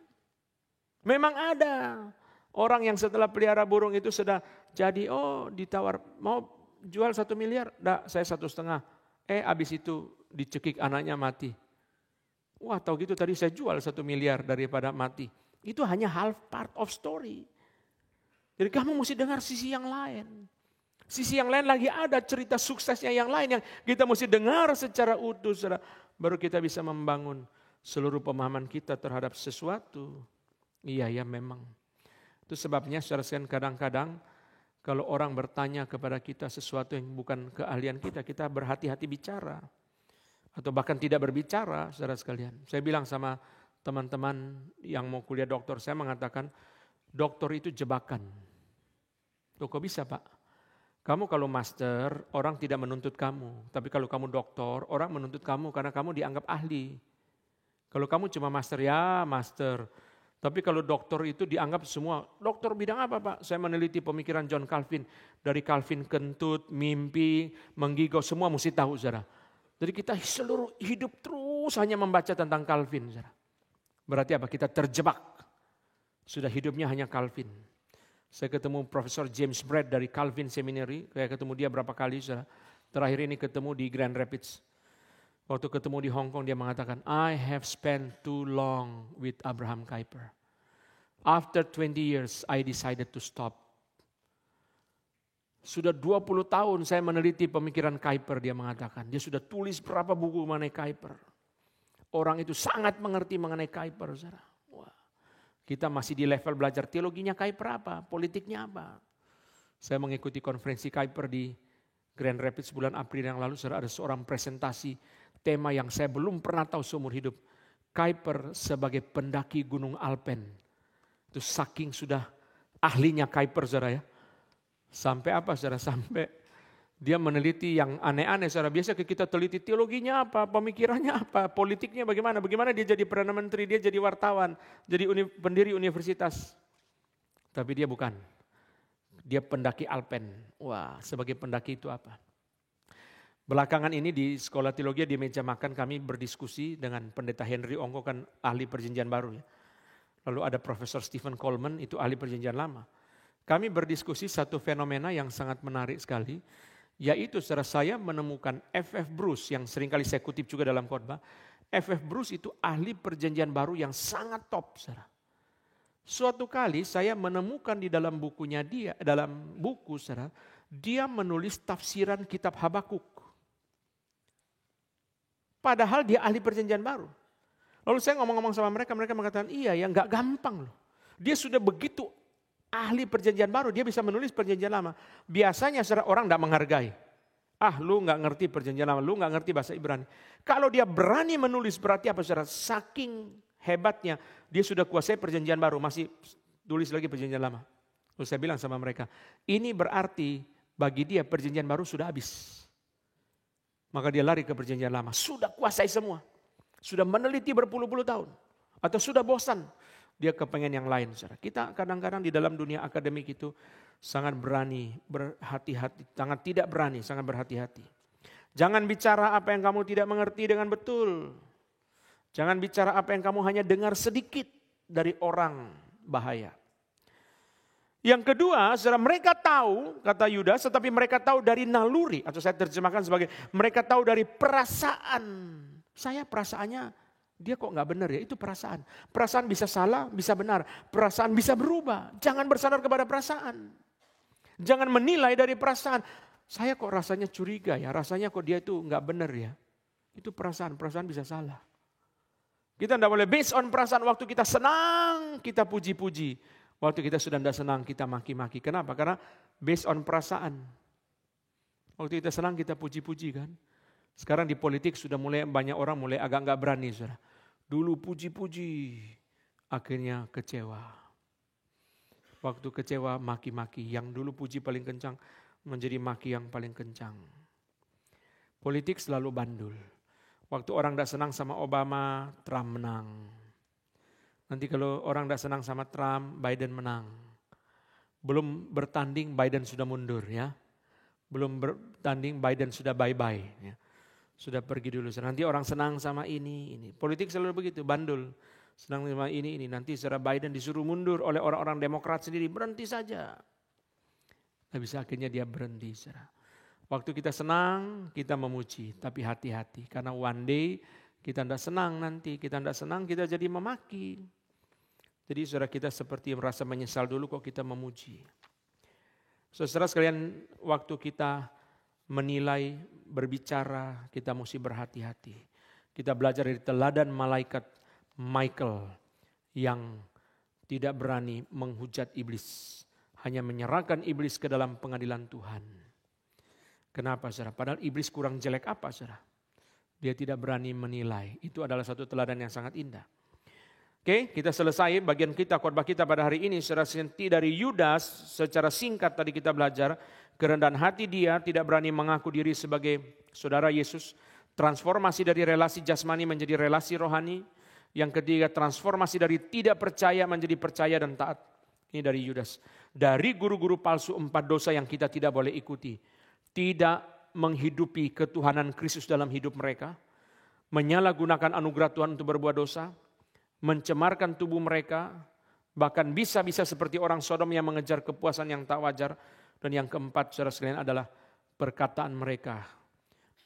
Memang ada. Orang yang setelah pelihara burung itu sudah jadi, ditawar, mau jual 1 miliar, saya 1,5. Abis itu dicekik anaknya mati. Wah, tahu gitu tadi saya jual 1 miliar daripada mati. Itu hanya half part of story. Jadi kamu mesti dengar sisi yang lain. Sisi yang lain lagi ada cerita suksesnya yang lain yang kita mesti dengar secara utuh. Baru kita bisa membangun seluruh pemahaman kita terhadap sesuatu. Iya ya memang. Itu sebabnya saudara sekalian kadang-kadang kalau orang bertanya kepada kita sesuatu yang bukan keahlian kita, kita berhati-hati bicara. Atau bahkan tidak berbicara saudara sekalian. Saya bilang sama teman-teman yang mau kuliah dokter, saya mengatakan dokter itu jebakan. Loh kok bisa, Pak? Kamu kalau master, orang tidak menuntut kamu. Tapi kalau kamu doktor, orang menuntut kamu karena kamu dianggap ahli. Kalau kamu cuma master, ya master. Tapi kalau dokter itu dianggap semua, dokter bidang apa, Pak? Saya meneliti pemikiran John Calvin. Dari Calvin kentut, mimpi, menggigau, semua mesti tahu, saudara. Jadi kita seluruh hidup terus hanya membaca tentang Calvin, saudara. Berarti apa? Kita terjebak. Sudah hidupnya hanya Calvin. Saya ketemu Profesor James Braid dari Calvin Seminary. Saya ketemu dia berapa kali. Terakhir ini ketemu di Grand Rapids. Waktu ketemu di Hong Kong dia mengatakan, I have spent too long with Abraham Kuyper. After 20 years I decided to stop. Sudah 20 tahun saya meneliti pemikiran Kuyper, dia mengatakan. Dia sudah tulis berapa buku mengenai Kuyper. Orang itu sangat mengerti mengenai Kuyper, saudara. Kita masih di level belajar teologinya Kuyper apa, politiknya apa. Saya mengikuti konferensi Kuyper di Grand Rapids bulan April yang lalu. Ada seorang presentasi tema yang saya belum pernah tahu seumur hidup. Kuyper sebagai pendaki Gunung Alpen. Itu saking sudah ahlinya Kuyper, saudara ya. Sampai apa, saudara? Sampai dia meneliti yang aneh-aneh, saudara. Biasa kita teliti teologinya apa, pemikirannya apa, politiknya bagaimana. Bagaimana dia jadi Perdana Menteri, dia jadi wartawan, jadi pendiri universitas. Tapi dia bukan. Dia pendaki Alpen. Wah, sebagai pendaki itu apa? Belakangan ini di sekolah teologi di meja makan kami berdiskusi dengan pendeta Henry Ongko, kan ahli perjanjian baru ya. Lalu ada Profesor Stephen Coleman, itu ahli perjanjian lama. Kami berdiskusi satu fenomena yang sangat menarik sekali. Yaitu saudara, saya menemukan F.F. Bruce yang seringkali saya kutip juga dalam khotbah. F.F. Bruce itu ahli perjanjian baru yang sangat top, saudara. Suatu kali saya menemukan di dalam bukunya dia, dalam buku saudara, dia menulis tafsiran kitab Habakuk. Padahal dia ahli perjanjian baru. Lalu saya ngomong-ngomong sama mereka mengatakan iya ya, nggak gampang loh. Dia sudah begitu ahli perjanjian baru, dia bisa menulis perjanjian lama. Biasanya saudara, orang tidak menghargai. Lu nggak ngerti perjanjian lama, lu nggak ngerti bahasa Ibrani. Kalau dia berani menulis berarti apa, saudara? Saking hebatnya, dia sudah kuasai perjanjian baru, masih tulis lagi perjanjian lama. Lalu saya bilang sama mereka, ini berarti bagi dia perjanjian baru sudah habis. Maka dia lari ke perjanjian lama, sudah kuasai semua. Sudah meneliti berpuluh-puluh tahun. Atau sudah bosan. Dia kepengen yang lain. Saudara. Kita kadang-kadang di dalam dunia akademik itu sangat berani, berhati-hati. Sangat tidak berani, sangat berhati-hati. Jangan bicara apa yang kamu tidak mengerti dengan betul. Jangan bicara apa yang kamu hanya dengar sedikit dari orang, bahaya. Yang kedua, saudara, mereka tahu, kata Yudas, tetapi mereka tahu dari naluri. Atau saya terjemahkan sebagai mereka tahu dari perasaan. Saya perasaannya, dia kok nggak benar ya, itu perasaan. Perasaan bisa salah, bisa benar. Perasaan bisa berubah. Jangan bersandar kepada perasaan. Jangan menilai dari perasaan. Saya kok rasanya curiga ya, rasanya kok dia itu nggak benar ya. Itu perasaan bisa salah. Kita tidak boleh based on perasaan. Waktu kita senang, kita puji-puji. Waktu kita sudah tidak senang, kita maki-maki. Kenapa? Karena based on perasaan. Waktu kita senang, kita puji-puji kan. Sekarang di politik sudah mulai banyak orang mulai agak nggak berani. Saudara. Dulu puji-puji, akhirnya kecewa. Waktu kecewa, maki-maki. Yang dulu puji paling kencang, menjadi maki yang paling kencang. Politik selalu bandul. Waktu orang tidak senang sama Obama, Trump menang. Nanti kalau orang tidak senang sama Trump, Biden menang. Belum bertanding, Biden sudah mundur ya. Belum bertanding, Biden sudah bye-bye. Ya. Sudah pergi dulu. Nanti orang senang sama ini. Politik selalu begitu, bandul. Senang sama ini. Nanti secara Biden disuruh mundur oleh orang-orang Demokrat sendiri. Berhenti saja. Nah, bisa akhirnya dia berhenti. Saudara. Waktu kita senang, kita memuji. Tapi hati-hati. Karena one day kita tidak senang nanti. Kita tidak senang, kita jadi memaki. Jadi saudara kita seperti merasa menyesal dulu kok kita memuji. Saudara sekalian, waktu kita menilai, berbicara, kita mesti berhati-hati. Kita belajar dari teladan malaikat Michael yang tidak berani menghujat iblis. Hanya menyerahkan iblis ke dalam pengadilan Tuhan. Kenapa saudara? Padahal iblis kurang jelek apa saudara? Dia tidak berani menilai. Itu adalah satu teladan yang sangat indah. Oke, kita selesai bagian kita, khotbah kita pada hari ini. Saudara, senti dari Yudas secara singkat tadi kita belajar. Kerendahan hati dia, tidak berani mengaku diri sebagai saudara Yesus. Transformasi dari relasi jasmani menjadi relasi rohani. Yang ketiga, transformasi dari tidak percaya menjadi percaya dan taat. Ini dari Yudas. Dari guru-guru palsu 4 dosa yang kita tidak boleh ikuti. Tidak menghidupi ketuhanan Kristus dalam hidup mereka. Menyalahgunakan anugerah Tuhan untuk berbuat dosa. Mencemarkan tubuh mereka. Bahkan bisa-bisa seperti orang Sodom yang mengejar kepuasan yang tak wajar. Dan yang keempat, saudara sekalian, adalah perkataan mereka.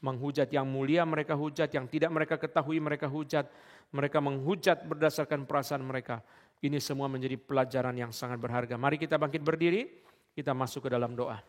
Menghujat yang mulia mereka hujat, yang tidak mereka ketahui mereka hujat. Mereka menghujat berdasarkan perasaan mereka. Ini semua menjadi pelajaran yang sangat berharga. Mari kita bangkit berdiri, kita masuk ke dalam doa.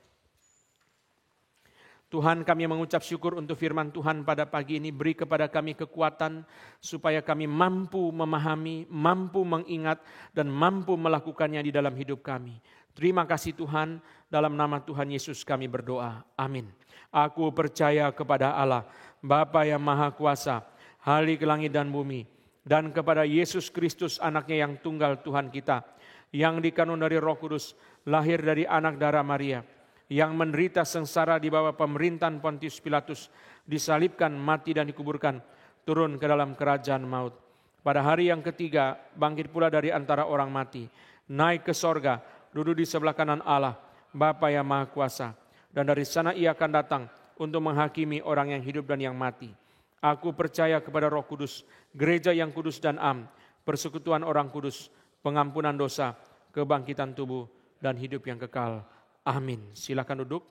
Tuhan, kami mengucap syukur untuk firman Tuhan pada pagi ini. Beri kepada kami kekuatan supaya kami mampu memahami, mampu mengingat, dan mampu melakukannya di dalam hidup kami. Terima kasih Tuhan, dalam nama Tuhan Yesus kami berdoa. Amin. Aku percaya kepada Allah, Bapa yang Maha Kuasa, Khalik langit dan bumi, dan kepada Yesus Kristus anaknya yang tunggal Tuhan kita, yang dikandung dari Roh Kudus, lahir dari anak darah Maria, yang menderita sengsara di bawah pemerintahan Pontius Pilatus, disalibkan, mati dan dikuburkan, turun ke dalam kerajaan maut. Pada hari yang ketiga, bangkit pula dari antara orang mati, naik ke sorga, duduk di sebelah kanan Allah, Bapa yang Maha Kuasa, dan dari sana ia akan datang untuk menghakimi orang yang hidup dan yang mati. Aku percaya kepada Roh Kudus, gereja yang kudus dan am, persekutuan orang kudus, pengampunan dosa, kebangkitan tubuh, dan hidup yang kekal. Amin. Silakan duduk.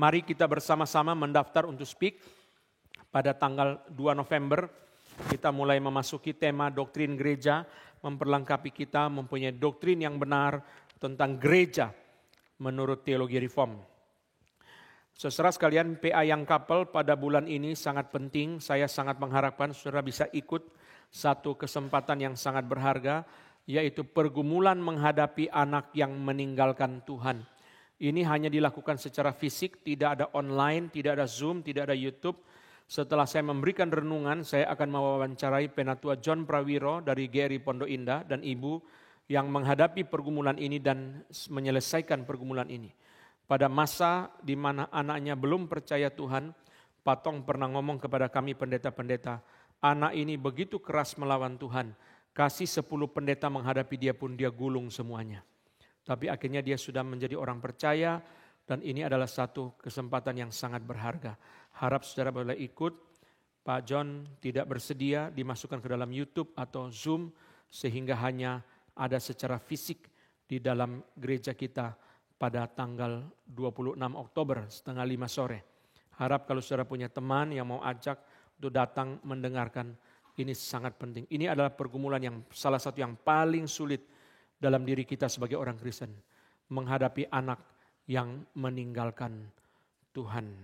Mari kita bersama-sama mendaftar untuk speak. Pada tanggal 2 November, kita mulai memasuki tema doktrin gereja, memperlengkapi kita mempunyai doktrin yang benar tentang gereja menurut teologi reform. Saudara sekalian, PA yang couple pada bulan ini sangat penting. Saya sangat mengharapkan saudara bisa ikut satu kesempatan yang sangat berharga, yaitu pergumulan menghadapi anak yang meninggalkan Tuhan. Ini hanya dilakukan secara fisik, tidak ada online, tidak ada Zoom, tidak ada YouTube. Setelah saya memberikan renungan, saya akan mewawancarai Penatua John Prawiro dari GRI Pondok Indah dan Ibu yang menghadapi pergumulan ini dan menyelesaikan pergumulan ini. Pada masa di mana anaknya belum percaya Tuhan, Patong pernah ngomong kepada kami pendeta-pendeta, anak ini begitu keras melawan Tuhan, kasih 10 pendeta menghadapi dia pun dia gulung semuanya. Tapi akhirnya dia sudah menjadi orang percaya dan ini adalah satu kesempatan yang sangat berharga. Harap saudara boleh ikut. Pak John tidak bersedia dimasukkan ke dalam YouTube atau Zoom sehingga hanya ada secara fisik di dalam gereja kita pada tanggal 26 Oktober setengah 5 sore. Harap kalau saudara punya teman yang mau ajak untuk datang mendengarkan, ini sangat penting. Ini adalah pergumulan yang salah satu yang paling sulit dalam diri kita sebagai orang Kristen. Menghadapi anak yang meninggalkan Tuhan.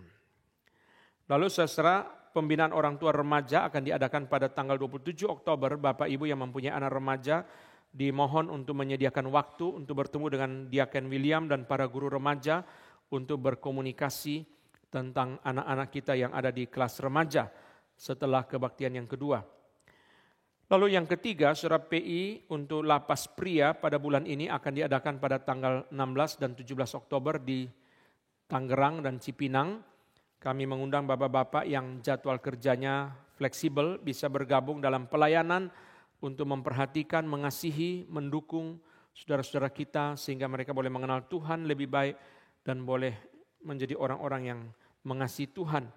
Lalu saudara, pembinaan orang tua remaja akan diadakan pada tanggal 27 Oktober. Bapak Ibu yang mempunyai anak remaja dimohon untuk menyediakan waktu untuk bertemu dengan Diaken William dan para guru remaja untuk berkomunikasi tentang anak-anak kita yang ada di kelas remaja setelah kebaktian yang kedua. Lalu yang ketiga, saudara, PI untuk lapas pria pada bulan ini akan diadakan pada tanggal 16 dan 17 Oktober di Tangerang dan Cipinang. Kami mengundang bapak-bapak yang jadwal kerjanya fleksibel bisa bergabung dalam pelayanan untuk memperhatikan, mengasihi, mendukung saudara-saudara kita sehingga mereka boleh mengenal Tuhan lebih baik dan boleh menjadi orang-orang yang mengasihi Tuhan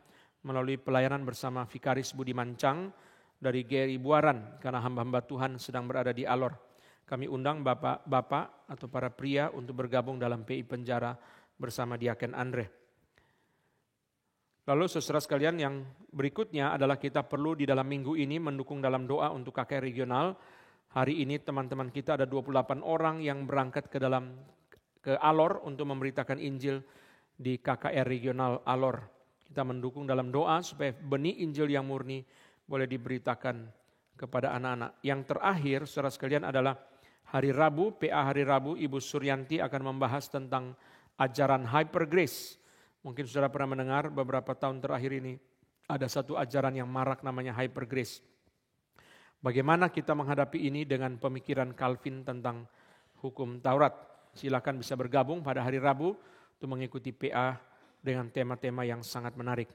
melalui pelayanan bersama Vikaris Budi Mancang dari GRI Buaran karena hamba-hamba Tuhan sedang berada di Alor. Kami undang bapak-bapak atau para pria untuk bergabung dalam PI Penjara bersama Diaken Andre. Lalu saudara sekalian, yang berikutnya adalah kita perlu di dalam minggu ini mendukung dalam doa untuk KKR regional. Hari ini teman-teman kita ada 28 orang yang berangkat ke Alor untuk memberitakan Injil di KKR regional Alor. Kita mendukung dalam doa supaya benih Injil yang murni boleh diberitakan kepada anak-anak. Yang terakhir saudara sekalian adalah hari Rabu, PA hari Rabu, Ibu Suryanti akan membahas tentang ajaran Hyper Grace. Mungkin saudara pernah mendengar beberapa tahun terakhir ini ada satu ajaran yang marak namanya Hyper Grace. Bagaimana kita menghadapi ini dengan pemikiran Calvin tentang hukum Taurat. Silakan bisa bergabung pada hari Rabu untuk mengikuti PA dengan tema-tema yang sangat menarik.